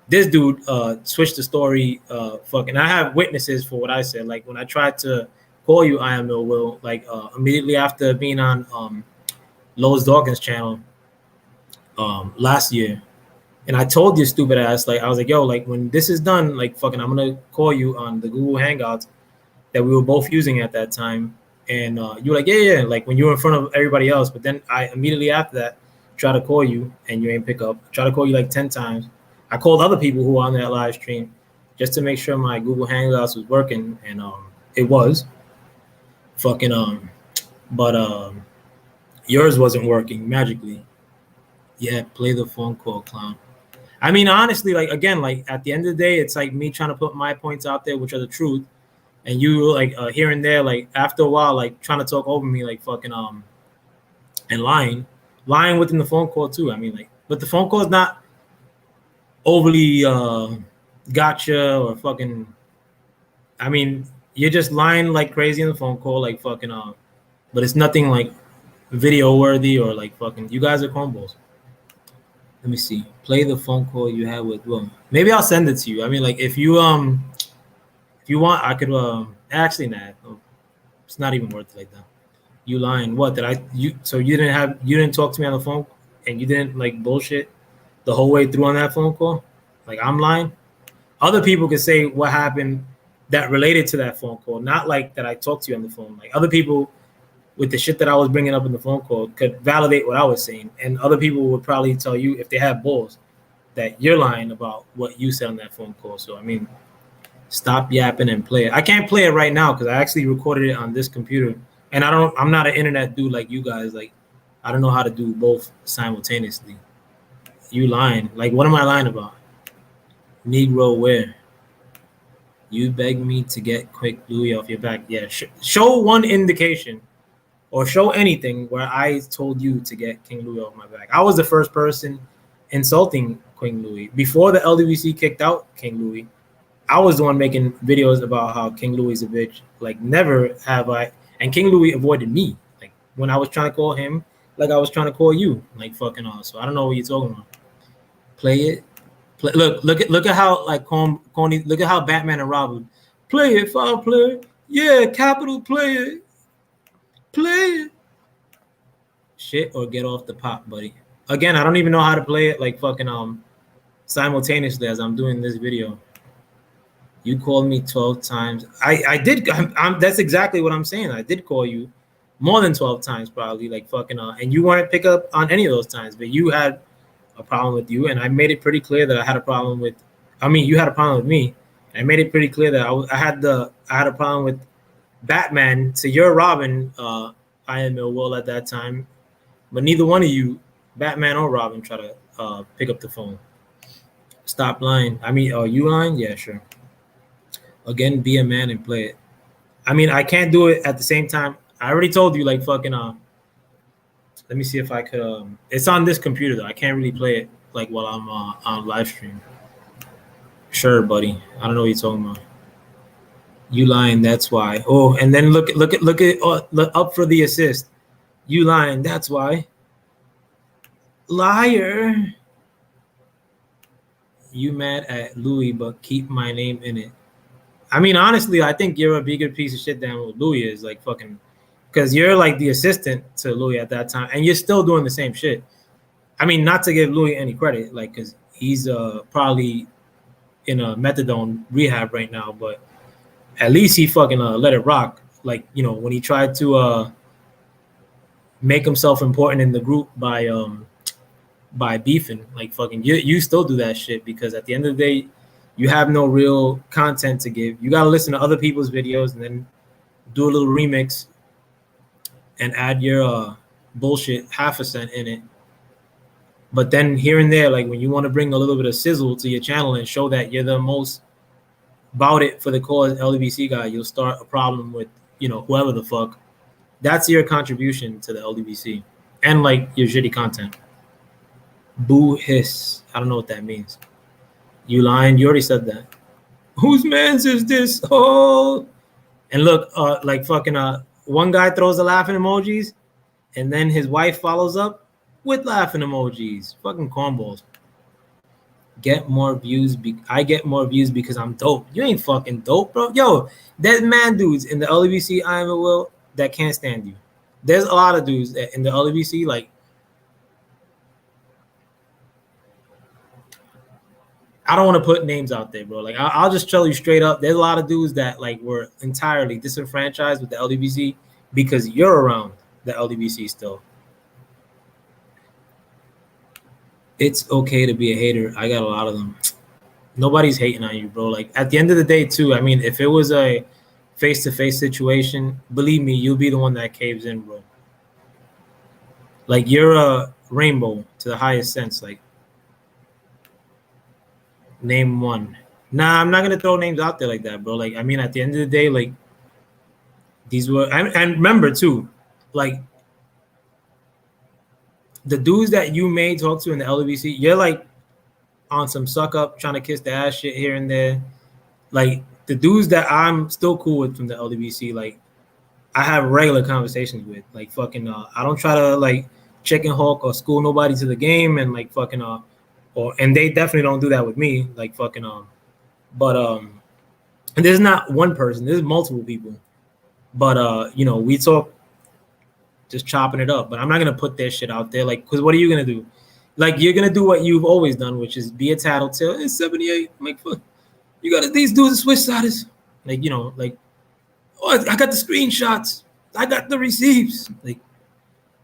This dude switched the story. Fucking, I have witnesses for what I said. Like when I tried to call you, I am no will. Like immediately after being on Lowe's Dawkins channel last year, and I told you stupid ass, like I was like, yo, like when this is done, like fucking, I'm gonna call you on the Google Hangouts that we were both using at that time, and you were like, yeah, like when you were in front of everybody else. But then I immediately after that try to call you and you ain't pick up. Try to call you like 10 times. I called other people who were on that live stream just to make sure my Google Hangouts was working, and it was. Fucking but yours wasn't working magically. Yeah, play the phone call, clown. I mean, honestly, like again, like at the end of the day, it's like me trying to put my points out there, which are the truth, and you like here and there, like after a while, like trying to talk over me, like fucking and lying within the phone call too. I mean, like, but the phone call is not overly gotcha or fucking. I mean, you're just lying like crazy in the phone call, like fucking but it's nothing like video worthy or like fucking. You guys are combos. Let me see. Play the phone call you had with Will. Maybe I'll send it to you. I mean, like if you want, I could actually nah. No, it's not even worth it like that. You lying? What did I? So you didn't talk to me on the phone, and you didn't like bullshit the whole way through on that phone call? Like I'm lying? Other people could say what happened that related to that phone call, not like that I talked to you on the phone. Like other people with the shit that I was bringing up in the phone call could validate what I was saying, and other people would probably tell you if they have balls that you're lying about what you said on that phone call. So I mean, Stop yapping and play it. I can't play it right now because I actually recorded it on this computer, and I'm not an internet dude like you guys. Like, I don't know how to do both simultaneously. You lying? Like, what am I lying about? Negro, where? You begged me to get quick Louis off your back. Yeah, show one indication or show anything where I told you to get King Louis off my back. I was the first person insulting King Louis before the LWC kicked out King Louis. I was the one making videos about how King Louis is a bitch. Like, never have I. And King Louis avoided me. Like, when I was trying to call him, like I was trying to call you. Like, fucking on. So I don't know what you're talking about. Play it. Look at how like Coney. Look at how Batman and Robin play it. Foul player. Yeah, capital play it. Play it. Shit or get off the pot, buddy. Again, I don't even know how to play it like fucking simultaneously as I'm doing this video. You called me 12 times. I did. That's exactly what I'm saying. I did call you more than 12 times, probably like fucking and you weren't pick up on any of those times, but you had a problem with you, and I made it pretty clear that I had a problem with. I mean, you had a problem with me. I made it pretty clear that I had a problem with Batman to your Robin. I am Millwall at that time, but neither one of you, Batman or Robin, try to pick up the phone. Stop lying. I mean, are you lying? Yeah, sure. Again, be a man and play it. I mean, I can't do it at the same time. I already told you, like fucking. Let me see if I could. It's on this computer though. I can't really play it like while I'm on live stream. Sure, buddy. I don't know what you're talking about. You lying? That's why. Oh, and then look up for the assist. You lying? That's why. Liar. You mad at Louis, but keep my name in it. I mean, honestly, I think you're a bigger piece of shit than what Louis is. Like fucking. Because you're like the assistant to Louis at that time, and you're still doing the same shit. I mean, not to give Louis any credit, like, because he's probably in a methadone rehab right now, but at least he fucking let it rock. Like, you know, when he tried to make himself important in the group by beefing, like fucking, you still do that shit because at the end of the day, you have no real content to give. You gotta listen to other people's videos and then do a little remix and add your bullshit $0.5 in it. But then here and there, like when you want to bring a little bit of sizzle to your channel and show that you're the most about it for the cause LDBC guy, you'll start a problem with, you know, whoever the fuck. That's your contribution to the LDBC and like your shitty content. Boo hiss. I don't know what that means. You lying? You already said that. Whose man's is this? Oh, and look, like fucking one guy throws the laughing emojis, and then his wife follows up with laughing emojis. Fucking cornballs. Get more views. I get more views because I'm dope. You ain't fucking dope, bro. Yo, there's man dudes in the LBC I am a will that can't stand you. There's a lot of dudes in the LBC like. I don't want to put names out there, bro. Like I'll just tell you straight up. There's a lot of dudes that like were entirely disenfranchised with the LDBC because you're around the LDBC still. It's okay to be a hater. I got a lot of them. Nobody's hating on you, bro. Like at the end of the day, too. I mean, if it was a face-to-face situation, believe me, you'll be the one that caves in, bro. Like you're a rainbow to the highest sense. Like. Name one. Nah, I'm not gonna throw names out there like that, bro. Like, I mean, at the end of the day, like these were, and remember too, like the dudes that you may talk to in the LBC, you're like on some suck up, trying to kiss the ass shit here and there. Like the dudes that I'm still cool with from the LBC, like I have regular conversations with. Like fucking, I don't try to like chicken hawk or school nobody to the game, and like fucking, and they definitely don't do that with me, like fucking but and there's not one person, there's multiple people, but you know, we talk just chopping it up, but I'm not gonna put their shit out there, like, because what are you gonna do? Like, you're gonna do what you've always done, which is be a tattletale. It's 78. I'm like, fuck, you got these dudes are switch siders, like, you know, like, oh, I got the screenshots, I got the receipts. Like,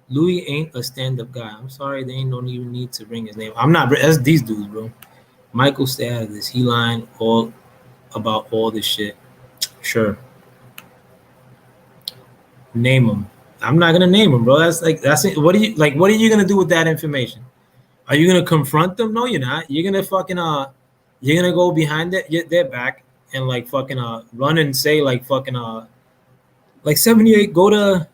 Louis ain't a stand-up guy. I'm sorry, they ain't don't even need to bring his name. I'm not. That's these dudes, bro. Michael, stay out of this. He lying all about all this shit. Sure. Name them. I'm not gonna name them, bro. That's it. What are you like? What are you gonna do with that information? Are you gonna confront them? No, you're not. You're gonna fucking you're gonna go behind their back and like fucking run and say like fucking like 78 go to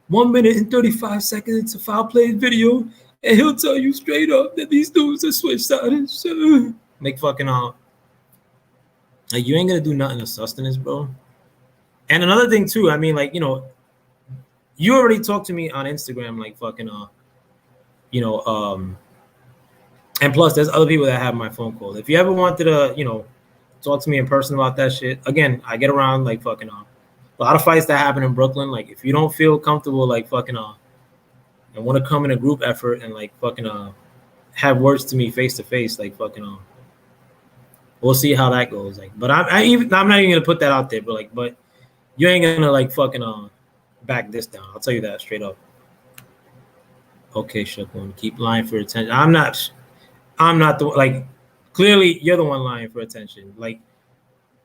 1 minute and 35 seconds into foul play video, and he'll tell you straight up that these dudes are switch sided. Like fucking like you ain't gonna do nothing of sustenance, bro. And another thing too, I mean, like, you know, you already talked to me on Instagram, like fucking you know, and plus there's other people that have my phone call. If you ever wanted to, you know, talk to me in person about that shit, again, I get around like fucking a lot of fights that happen in Brooklyn. Like if you don't feel comfortable like fucking and want to come in a group effort and like fucking have words to me face to face, like fucking we'll see how that goes. Like, but I'm not even gonna put that out there, but you ain't gonna like fucking back this down. I'll tell you that straight up. Okay, Shelton, keep lying for attention. I'm not the like. Clearly, you're the one lying for attention. Like,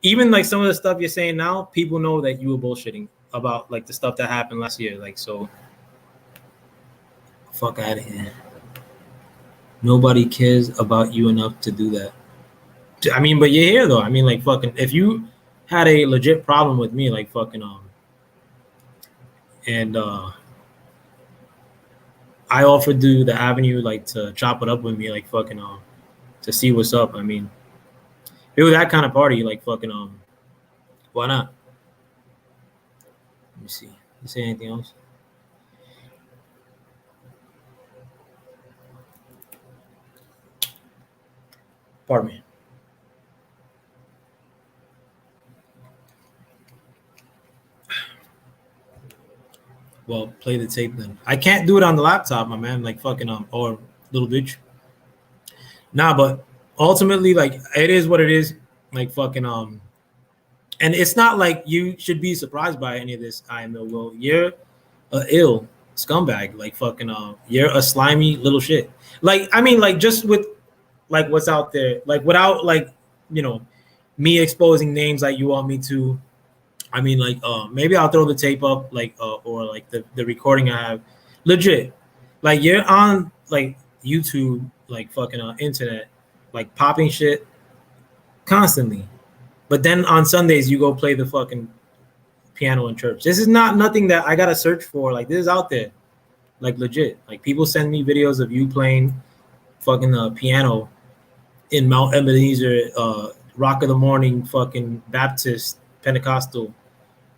even like some of the stuff you're saying now, people know that you were bullshitting about like the stuff that happened last year. Like, so fuck out of here. Nobody cares about you enough to do that. I mean, but you're here though. I mean, like fucking, if you had a legit problem with me, like fucking and I offered you the avenue like to chop it up with me, like fucking to see what's up. I mean, if it was that kind of party, like fucking why not? Let me see. You say anything else? Pardon me. Well, play the tape then. I can't do it on the laptop, my man. Like fucking or little bitch. Nah, but ultimately, like it is what it is. Like fucking and it's not like you should be surprised by any of this. I know. Well, you're a ill scumbag. Like fucking you're a slimy little shit. Like I mean, like just with like what's out there, like without like you know me exposing names like you want me to. I mean, like, maybe I'll throw the tape up, like, or like the recording I have, legit. Like, you're on like YouTube, like fucking internet, like popping shit constantly. But then on Sundays you go play the fucking piano in church. This is not nothing that I gotta search for. Like, this is out there, like legit. Like people send me videos of you playing fucking piano in Mount Ebenezer, Rock of the Morning, fucking Baptist Pentecostal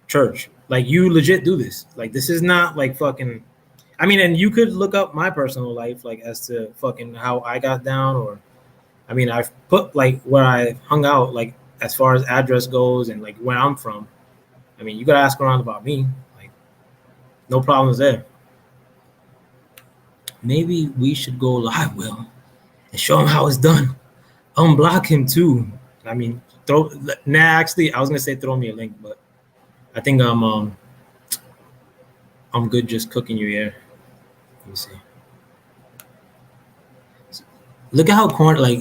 church. Like you legit do this. Like this is not like fucking. I mean, and you could look up my personal life, like as to fucking how I got down, or I mean, I've put like where I hung out, like as far as address goes, and like where I'm from. I mean, you gotta ask around about me. Like, no problems there. Maybe we should go live, Will, and show him how it's done. Unblock him too. I mean, throw. Nah, actually, I was gonna say throw me a link, but I think I'm good just cooking you here. Let me see. Look at how corny, like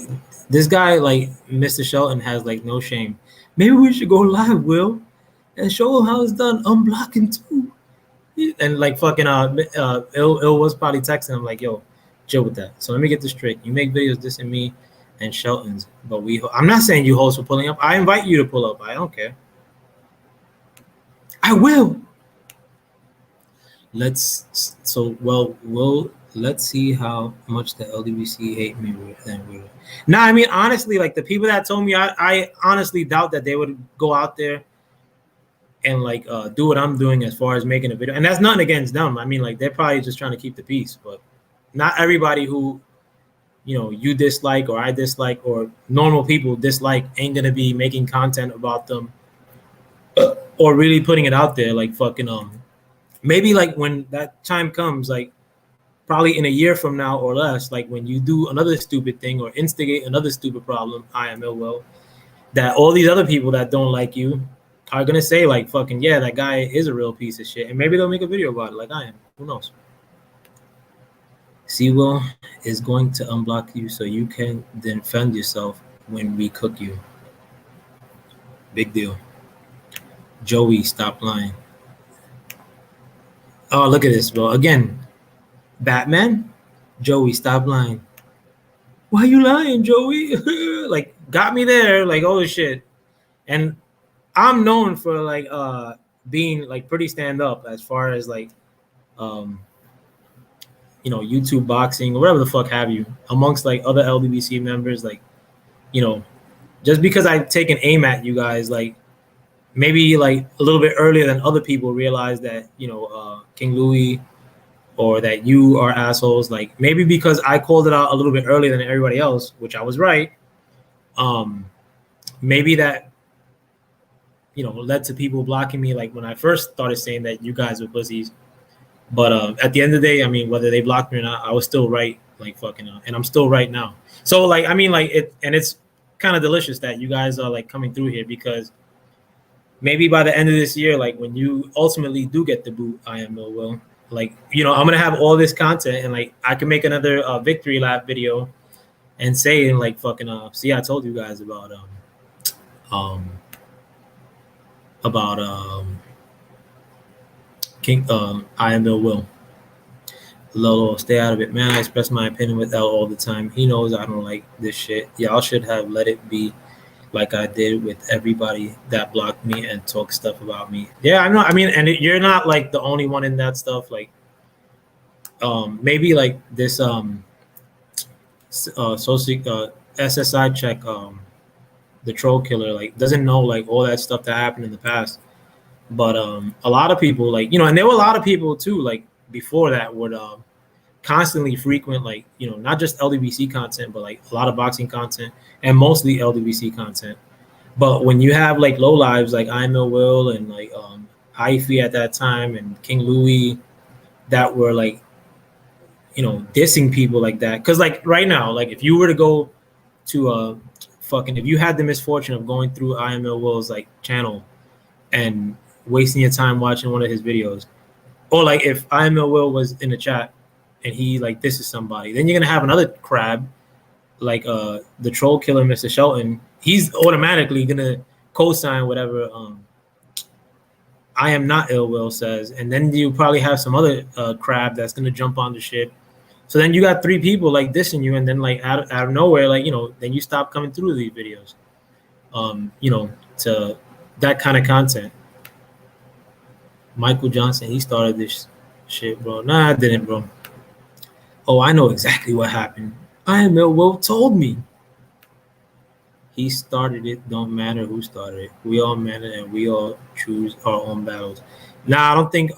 this guy, like Mr. Shelton, has like no shame. Maybe we should go live, Will, and show him how it's done. Unblocking too. And like fucking ill was probably texting him like, yo, chill with that. So let me get this straight. You make videos dissing me and Shelton's, but I'm not saying you host for pulling up. I invite you to pull up. I don't care. I will. Let's see how much the LDBC hate me then. Nah, I mean honestly, like the people that told me, I honestly doubt that they would go out there and like do what I'm doing as far as making a video. And that's nothing against them. I mean, like they're probably just trying to keep the peace, but not everybody who you dislike or I dislike or normal people dislike ain't gonna be making content about them or really putting it out there like fucking maybe like when that time comes, like probably in a year from now or less, like when you do another stupid thing or instigate another stupid problem, I am ill will, that all these other people that don't like you are gonna say like fucking yeah, that guy is a real piece of shit, and maybe they'll make a video about it like I am. Who knows? Will is going to unblock you so you can defend yourself when we cook you. Big deal. Joey, stop lying. Oh, look at this, bro. Again, Batman. Joey, stop lying. Why you lying, Joey? Like, got me there. Like, oh shit. And I'm known for like being like pretty stand up as far as like um YouTube boxing or whatever the fuck have you amongst like other LDBC members. Like, you know, just because I take an aim at you guys, like maybe like a little bit earlier than other people realize that King Louis or that you are assholes. Like maybe because I called it out a little bit earlier than everybody else, which I was right. Maybe that led to people blocking me. Like when I first started saying that you guys were pussies. But at the end of the day, I mean, whether they blocked me or not, I was still right. Like fucking, and I'm still right now. So like, I mean, like it, and it's kind of delicious that you guys are like coming through here because maybe by the end of this year, like when you ultimately do get the boot, I am no will. Like I'm gonna have all this content, and like I can make another victory lap video, and say like fucking see, I told you guys um about King I am no will. Lolo, stay out of it, man. I express my opinion with L all the time. He knows I don't like this shit. Y'all should have let it be like I did with everybody that blocked me and talk stuff about me. Yeah, I know. I mean, and you're not like the only one in that stuff. Like, maybe like this SSI check the troll killer like doesn't know like all that stuff that happened in the past. But a lot of people like and there were a lot of people too like before that would constantly frequent like not just LDBC content but like a lot of boxing content and mostly LDBC content. But when you have like low lives like I Know Will and like Hyphy at that time and King Louis that were like dissing people like that, because like right now, like if you were to go to fucking if you had the misfortune of going through IML Will's like channel and wasting your time watching one of his videos, or like if IML Will was in the chat and he like this is somebody, then you're gonna have another crab like the troll killer Mr. Shelton. He's automatically gonna co-sign whatever I am not ill will says, and then you probably have some other crab that's gonna jump on the shit. So then you got three people like dissing you, and then like out of nowhere, like then you stop coming through these videos, to that kind of content. Michael Johnson, he started this shit, bro. Nah, I didn't, bro. Oh, I know exactly what happened. I am ill will told me. He started it. Don't matter who started it. We all matter, and we all choose our own battles. Nah, I don't think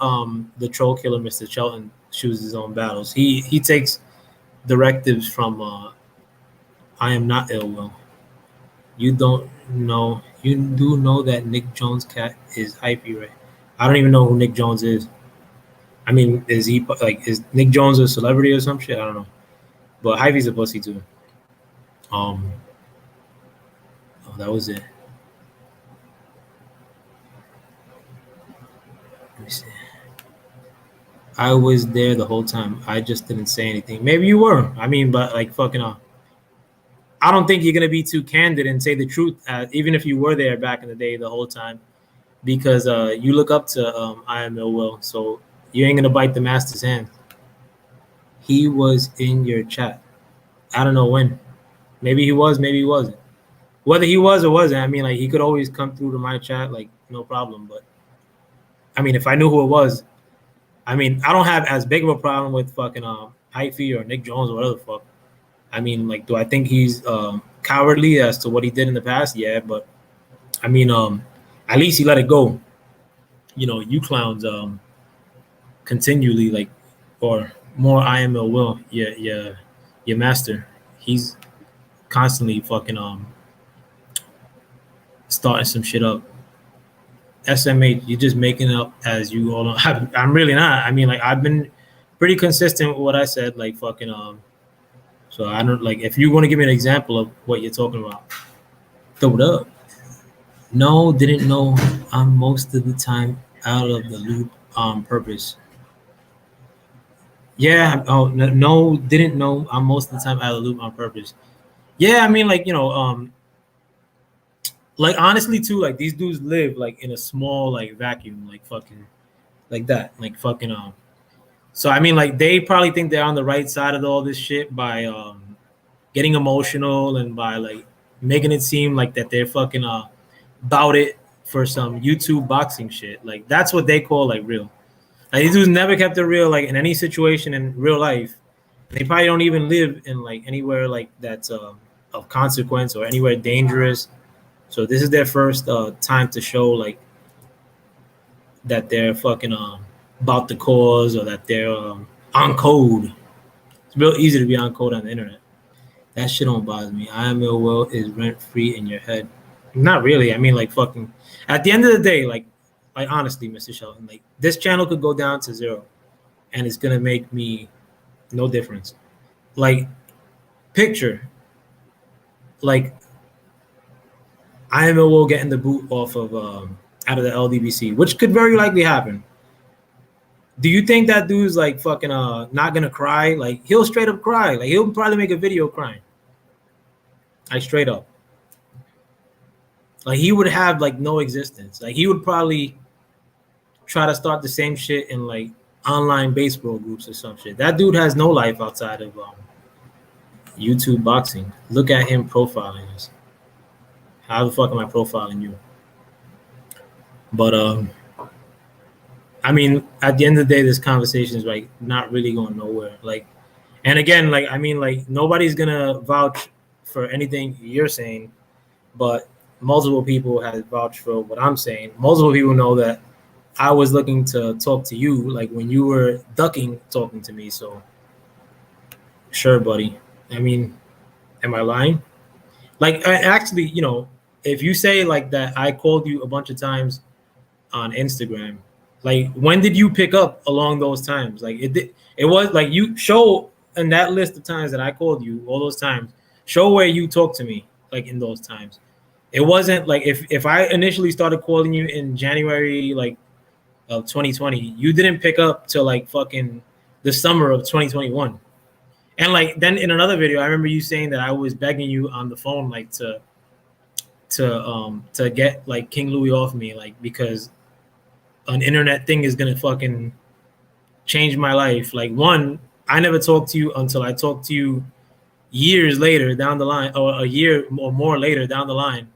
the troll killer Mr. Shelton chooses his own battles. He takes directives from I am not ill will. You don't know. You do know that Nick Jones' cat is hypey, right? I don't even know who Nick Jones is. I mean, is Nick Jones a celebrity or some shit? I don't know. But Hypey's a pussy too. Oh, that was it. Let me see. I was there the whole time. I just didn't say anything. Maybe you were. I mean, but like fucking I don't think you're gonna be too candid and say the truth, even if you were there back in the day the whole time, because you look up to IML Will, so you ain't gonna bite the master's hand. He was in your chat. I don't know when. Maybe he was. Maybe he wasn't. Whether he was or wasn't, I mean, like he could always come through to my chat, like no problem. But I mean, if I knew who it was, I mean, I don't have as big of a problem with fucking Hyphy or Nick Jones or whatever the fuck. I mean, like, do I think he's cowardly as to what he did in the past? Yeah, but I mean, at least he let it go. You clowns continually like, or more IML will, your master. He's constantly fucking starting some shit up. SMH, you're just making it up as you all know. I'm really not. I mean, like I've been pretty consistent with what I said. Like fucking So I don't like if you want to give me an example of what you're talking about. Throw it up. No, didn't know. I'm most of the time out of the loop on purpose. Yeah. Oh no, didn't know. I'm most of the time out of the loop on purpose. Yeah, I mean like Like honestly too, like these dudes live like in a small like vacuum, like fucking like that, like fucking So I mean, like they probably think they're on the right side of all this shit by getting emotional and by like making it seem like that they're fucking about it for some YouTube boxing shit. Like that's what they call like real. Like these dudes never kept it real, like in any situation in real life. They probably don't even live in like anywhere like that's of consequence or anywhere dangerous. So this is their first time to show like that they're fucking about the cause or that they're on code. It's real easy to be on code on the internet. That shit don't bother me. I am ill will is rent free in your head. Not really. I mean, like fucking. At the end of the day, like honestly, Mr. Shelton, like this channel could go down to zero, and it's gonna make me no difference. Like picture, like I am ill will getting the boot off of out of the LDBC, which could very likely happen. Do you think that dude's like fucking not gonna cry? Like he'll straight up cry. Like he'll probably make a video crying. Like straight up. Like he would have like no existence. Like he would probably try to start the same shit in like online baseball groups or some shit. That dude has no life outside of YouTube boxing. Look at him profiling us. How the fuck am I profiling you? But I mean, at the end of the day, this conversation is like not really going nowhere. Like, and again, like I mean, like nobody's gonna vouch for anything you're saying, but multiple people have vouched for what I'm saying. Multiple people know that I was looking to talk to you, like when you were ducking talking to me. So, sure, buddy. I mean, am I lying? Like, actually, you know, if you say like that, I called you a bunch of times on Instagram. Like, when did you pick up along those times? Like, it was like you show in that list of times that I called you, all those times, show where you talked to me, like in those times. It wasn't like if I initially started calling you in January, like of 2020, you didn't pick up till like fucking the summer of 2021. And like then in another video, I remember you saying that I was begging you on the phone like to get like King Louis off me, like because an internet thing is gonna fucking change my life. Like one, I never talked to you until I talked to you years later down the line, or a year or more later down the line.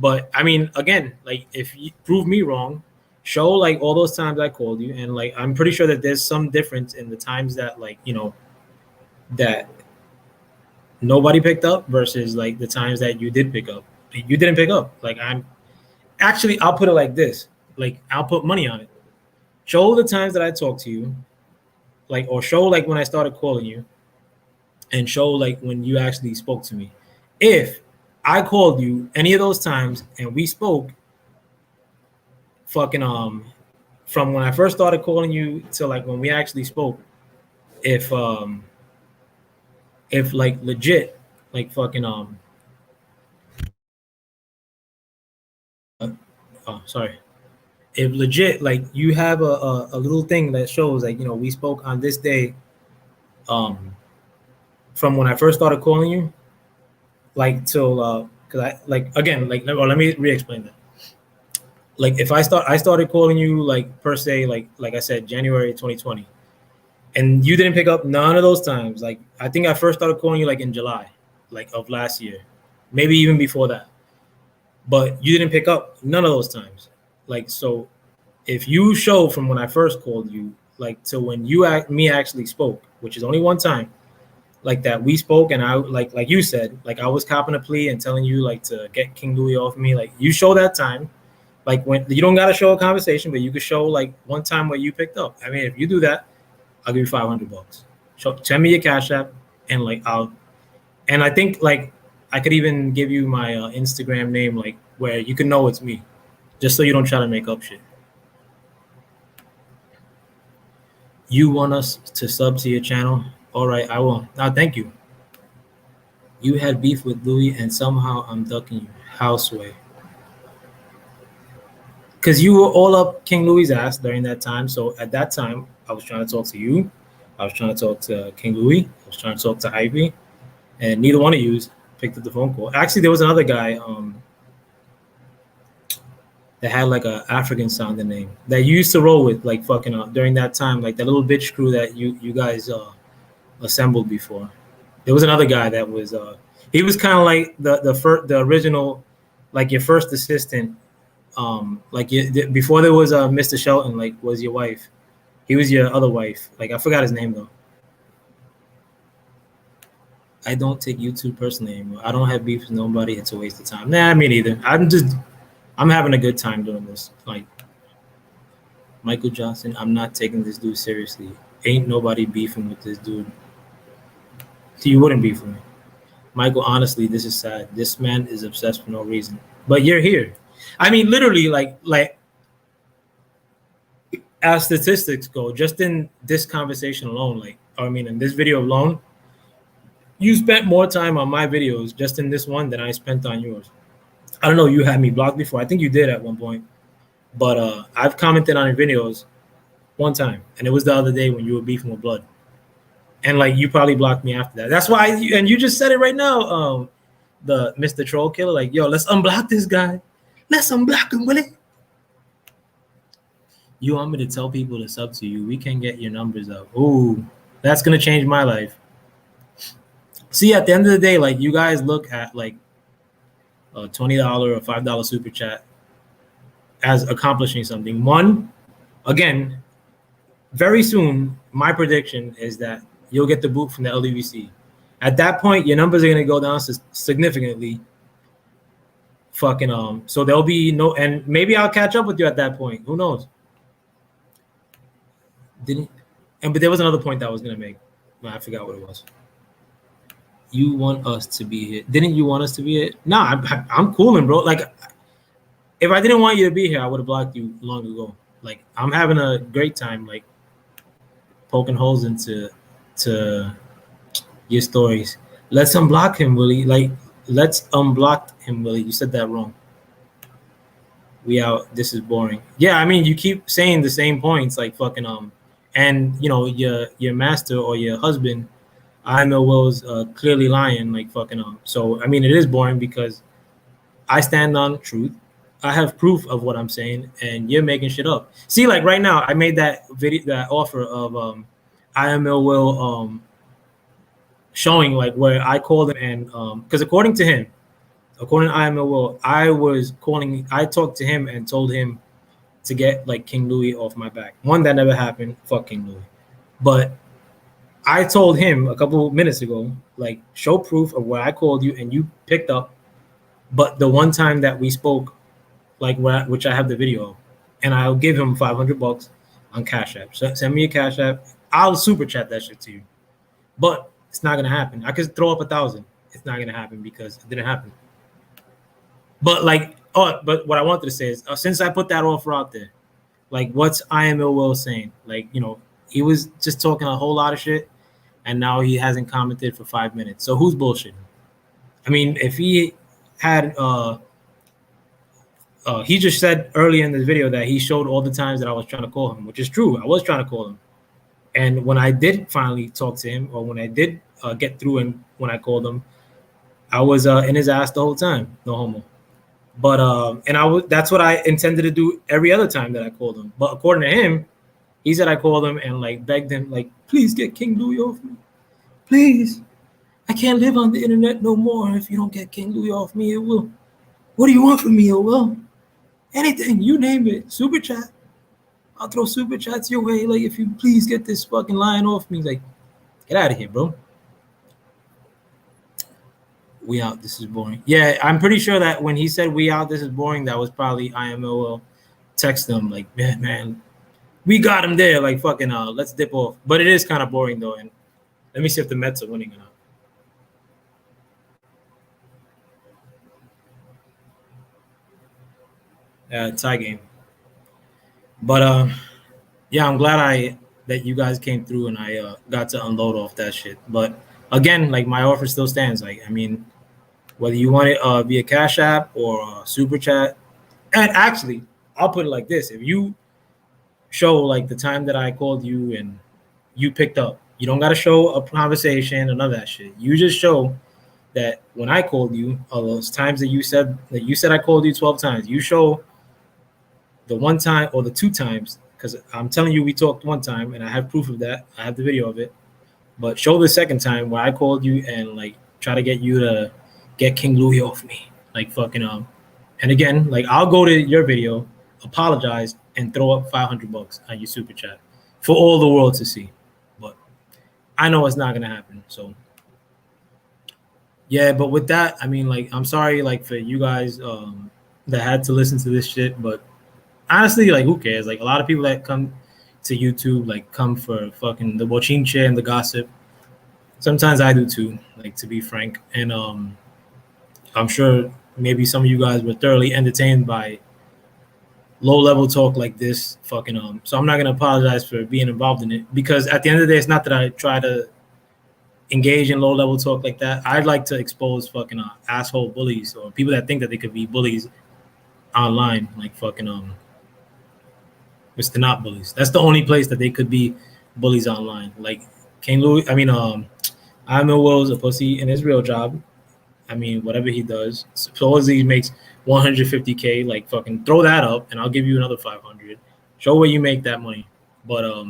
But I mean, again, like if you prove me wrong, show like all those times I called you, and like I'm pretty sure that there's some difference in the times that like you know that nobody picked up versus like the times that you did pick up. You didn't pick up. Like I'm actually, I'll put it like this. Like I'll put money on it. Show the times that I talked to you, like or show like when I started calling you, and show like when you actually spoke to me. If I called you any of those times and we spoke, fucking from when I first started calling you to like when we actually spoke, if like legit like fucking sorry, if legit like you have a little thing that shows like you know we spoke on this day from when I first started calling you like till because I like again like or let me re-explain that. Like if I started calling you like per se like I said January 2020, and you didn't pick up none of those times. Like I think I first started calling you like in July, like of last year, maybe even before that. But you didn't pick up none of those times. Like so, if you show from when I first called you, like to when me actually spoke, which is only one time, like that we spoke, and I like you said, like I was copping a plea and telling you like to get King Louis off me. Like you show that time, like when you don't gotta show a conversation, but you could show like one time where you picked up. I mean, if you do that, I'll give you $500. Send me your Cash App, and like and I think like I could even give you my Instagram name, like where you can know it's me, just so you don't try to make up shit. You want us to sub to your channel? All right, I will. Now, thank you. You had beef with Louis, and somehow I'm ducking you. Houseway. Because you were all up King Louis' ass during that time. So at that time, I was trying to talk to you. I was trying to talk to King Louis. I was trying to talk to Ivy. And neither one of you picked up the phone call. Actually, there was another guy. that had like a African sounding name that you used to roll with, like fucking during that time, like that little bitch crew that you guys assembled before. There was another guy that was he was kind of like the original, like your first assistant, like before there was Mr. Shelton, like was your wife. He was your other wife. Like I forgot his name though. I don't take YouTube personally anymore. I don't have beef with nobody. It's a waste of time. Nah, me neither. I'm having a good time doing this. Like Michael Johnson, I'm not taking this dude seriously. Ain't nobody beefing with this dude. You wouldn't beef with me. Michael, honestly, this is sad. This man is obsessed for no reason. But you're here. I mean, literally, like as statistics go, just in this conversation alone, like I mean, in this video alone, you spent more time on my videos just in this one than I spent on yours. I don't know. You had me blocked before. I think you did at one point, but I've commented on your videos one time, and it was the other day when you were beefing with Blood, and like you probably blocked me after that. That's why. And you just said it right now. The Mr. Troll Killer, like, yo, let's unblock this guy. Let's unblock him, will it? You want me to tell people to sub to you? We can get your numbers up. Ooh, that's gonna change my life. See, at the end of the day, like you guys look at like a $20 or $5 super chat as accomplishing something. One, again, very soon, my prediction is that you'll get the boot from the LDVC. At that point, your numbers are gonna go down significantly. Fucking so there'll be no, and maybe I'll catch up with you at that point. Who knows? But there was another point that I was gonna make. I forgot what it was. You want us to be here? Didn't you want us to be here? Nah, I'm cooling, bro. Like, if I didn't want you to be here, I would have blocked you long ago. Like, I'm having a great time, like poking holes into your stories. Let's unblock him, Willie. Like, let's unblock him, Willie. You said that wrong. We out. This is boring. Yeah, I mean, you keep saying the same points, like fucking and you know your master or your husband, I know Will's clearly lying, like fucking So I mean, it is boring because I stand on truth. I have proof of what I'm saying, and you're making shit up. See, like right now, I made that video, that offer of IML Will showing like where I called him, and because according to him, according to IML Will, I talked to him and told him to get like King Louis off my back. One, that never happened. Fuck King Louis. But I told him a couple of minutes ago, like, show proof of where I called you and you picked up. But the one time that we spoke, like which I have the video of, and I'll give him $500 on Cash App. So send me a Cash App. I'll super chat that shit to you. But it's not gonna happen. I could throw up 1,000. It's not gonna happen because it didn't happen. But but what I wanted to say is, since I put that offer out there, like, what's IML Will saying? Like, you know, he was just talking a whole lot of shit, and now he hasn't commented for 5 minutes. So who's bullshitting? I mean, if he had, he just said earlier in this video that he showed all the times that I was trying to call him, which is true. I was trying to call him. And when I did finally talk to him, or when I did get through, and when I called him, I was in his ass the whole time, no homo. But that's what I intended to do every other time that I called him. But according to him, he said I called him and like begged him, like, please get King Louis off me. Please. I can't live on the internet no more. If you don't get King Louis off me, it will. What do you want from me, it will? Anything, you name it. Super chat. I'll throw super chats your way. Like, if you please get this fucking lion off me. Like, get out of here, bro. We out. This is boring. Yeah, I'm pretty sure that when he said we out, this is boring, that was probably IMOL text him like, man, we got him there. Like, fucking, let's dip off. But it is kind of boring though. And let me see if the Mets are winning or not. Tie game. But yeah, I'm glad that you guys came through and I got to unload off that shit. But again, like, my offer still stands. Like, I mean, whether you want it via Cash App or Super Chat. And actually, I'll put it like this. If you show, like, the time that I called you and you picked up, you don't got to show a conversation or none of that shit. You just show that when I called you, all those times that you said I called you 12 times, you show the one time or the two times, because I'm telling you we talked one time and I have proof of that. I have the video of it. But show the second time where I called you and like try to get you to get King Louis off me. Like fucking and again, like I'll go to your video, apologize, and throw up $500 on your super chat for all the world to see. But I know it's not gonna happen. So yeah, but with that, I mean, like, I'm sorry, like, for you guys that had to listen to this shit, but honestly, like, who cares? Like, a lot of people that come to YouTube, like, come for fucking the bochinche and the gossip. Sometimes I do too, like, to be frank. And I'm sure maybe some of you guys were thoroughly entertained by low-level talk like this, fucking So I'm not gonna apologize for being involved in it, because at the end of the day, it's not that I try to engage in low-level talk like that. I'd like to expose fucking asshole bullies or people that think that they could be bullies online, like fucking Mr. Not Bullies. That's the only place that they could be bullies online. Like King Louis, I'm a Will's a pussy in his real job. I mean, whatever he does, supposedly he makes 150K. Like fucking throw that up, and I'll give you another 500. Show where you make that money. But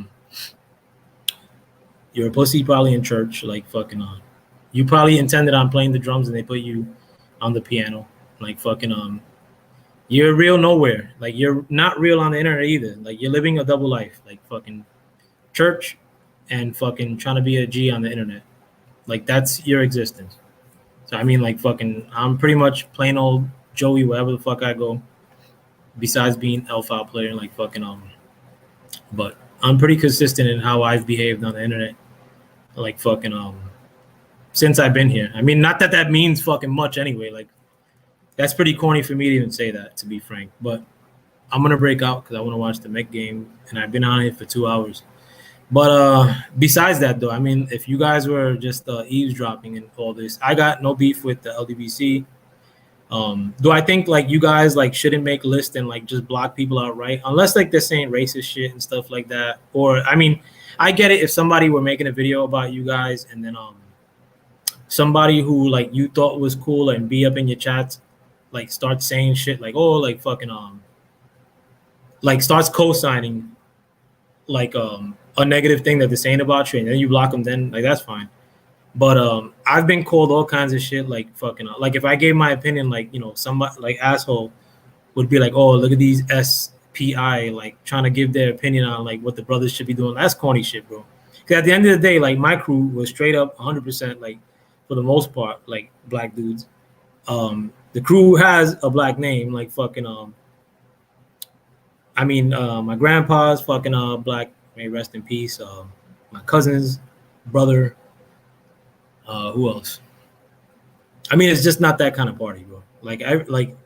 you're a pussy probably in church, like fucking you probably intended on playing the drums and they put you on the piano. Like fucking you're real nowhere. Like you're not real on the internet either. Like you're living a double life. Like fucking church and fucking trying to be a G on the internet. Like that's your existence. So I mean like fucking I'm pretty much plain old Joey wherever the fuck I go. Besides being alpha player and like fucking but I'm pretty consistent in how I've behaved on the internet. Like fucking since I've been here. I mean, not that that means fucking much anyway. Like that's pretty corny for me to even say that, to be frank. But I'm gonna break out because I want to watch the Met game, and I've been on it for 2 hours. But besides that, though, I mean, if you guys were just eavesdropping and all this, I got no beef with the LDBC. Do I think like you guys like shouldn't make lists and like just block people outright unless like they're saying racist shit and stuff like that? Or I mean, I get it if somebody were making a video about you guys and then somebody who like you thought was cool and be up in your chats like starts saying shit like oh like fucking like starts co-signing like a negative thing that they're saying about you and then you block them, then like that's fine. But I've been called all kinds of shit like fucking like if I gave my opinion like you know somebody like asshole would be like oh look at these SPI like trying to give their opinion on like what the brothers should be doing. That's corny shit, bro. Because at the end of the day, like my crew was straight up 100% like for the most part like black dudes. The crew has a black name like fucking my grandpa's fucking black, may rest in peace. My cousin's brother. Who else? I mean, it's just not that kind of party, bro. Like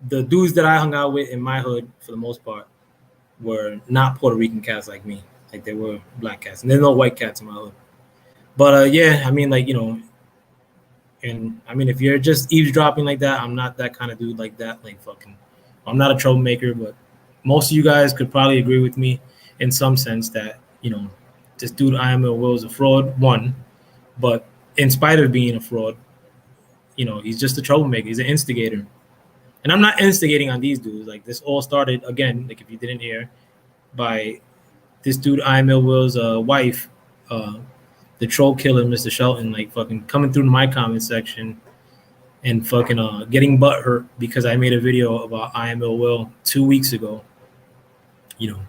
the dudes that I hung out with in my hood for the most part were not Puerto Rican cats like me. Like they were black cats, and there's no white cats in my hood. But yeah, I mean, like you know, and I mean, if you're just eavesdropping like that, I'm not that kind of dude like that. Like fucking, I'm not a troublemaker, but most of you guys could probably agree with me in some sense that you know, this dude I am a Will is a fraud. One, but in spite of being a fraud, you know, he's just a troublemaker. He's an instigator. And I'm not instigating on these dudes. Like, this all started, again, like, if you didn't hear, by this dude, Emil Will's wife, the troll killer, Mr. Shelton, like, fucking coming through my comment section and fucking getting butthurt because I made a video about Emil Will 2 weeks ago. You know,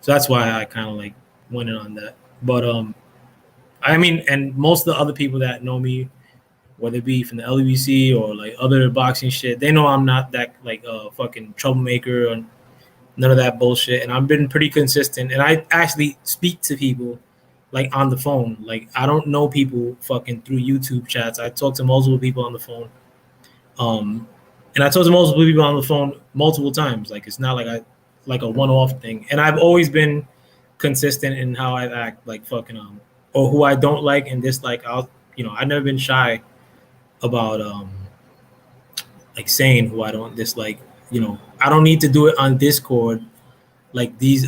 so that's why I kind of, like, went in on that. But, I mean, and most of the other people that know me, whether it be from the LEBC or like other boxing shit, they know I'm not that like fucking troublemaker or none of that bullshit. And I've been pretty consistent. And I actually speak to people like on the phone. Like I don't know people fucking through YouTube chats. I talk to multiple people on the phone. And I talk to multiple people on the phone multiple times. Like it's not like a one-off thing. And I've always been consistent in how I act, like fucking or who I don't like and dislike. I've never been shy about like saying who I don't dislike. You know, I don't need to do it on Discord like these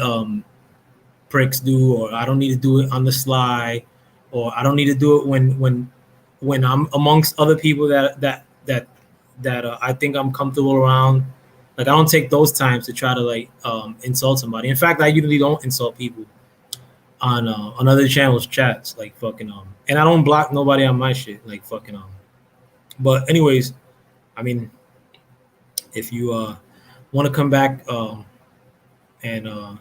pricks do, or I don't need to do it on the sly, or I don't need to do it when I'm amongst other people that I think I'm comfortable around. Like I don't take those times to try to like insult somebody. In fact, I usually don't insult people on other channels chats like fucking and I don't block nobody on my shit like fucking but anyways, I mean, if you want to come back and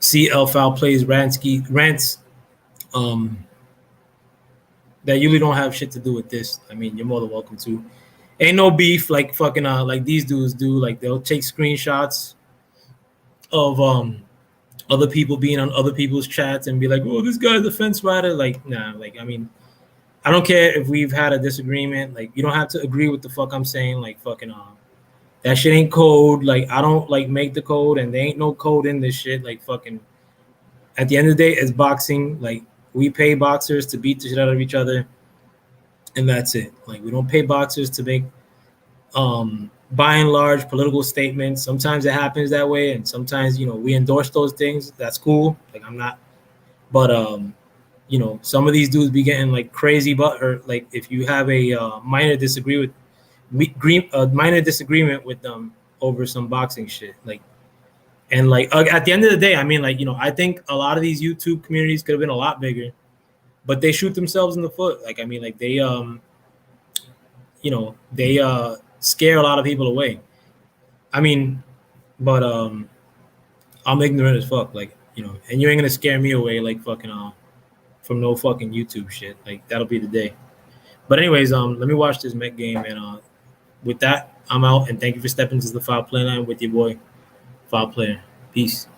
see Elfal plays rants that usually don't have shit to do with this, I mean, you're more than welcome to. Ain't no beef like fucking like these dudes do. Like they'll take screenshots of other people being on other people's chats and be like, "Oh, this guy's a fence rider." Like, nah. Like, I mean, I don't care if we've had a disagreement. Like, you don't have to agree with the fuck I'm saying. Like, fucking that shit ain't code. Like, I don't like make the code, and there ain't no code in this shit. Like, fucking. At the end of the day, it's boxing. Like, we pay boxers to beat the shit out of each other, and that's it. Like, we don't pay boxers to make by and large political statements. Sometimes it happens that way, and sometimes we endorse those things. That's cool. Like I'm not, but some of these dudes be getting like crazy butthurt. Like if you have a minor disagreement with them over some boxing shit, like. And like at the end of the day, I mean, like I think a lot of these YouTube communities could have been a lot bigger, but they shoot themselves in the foot. Like I mean, like they they scare a lot of people away. I mean, but I'm ignorant as fuck, like and you ain't gonna scare me away like fucking from no fucking YouTube shit. Like that'll be the day. But anyways, let me watch this Met game, and with that, I'm out. And thank you for stepping into the Foul Play Line with your boy, Foul Player. Peace.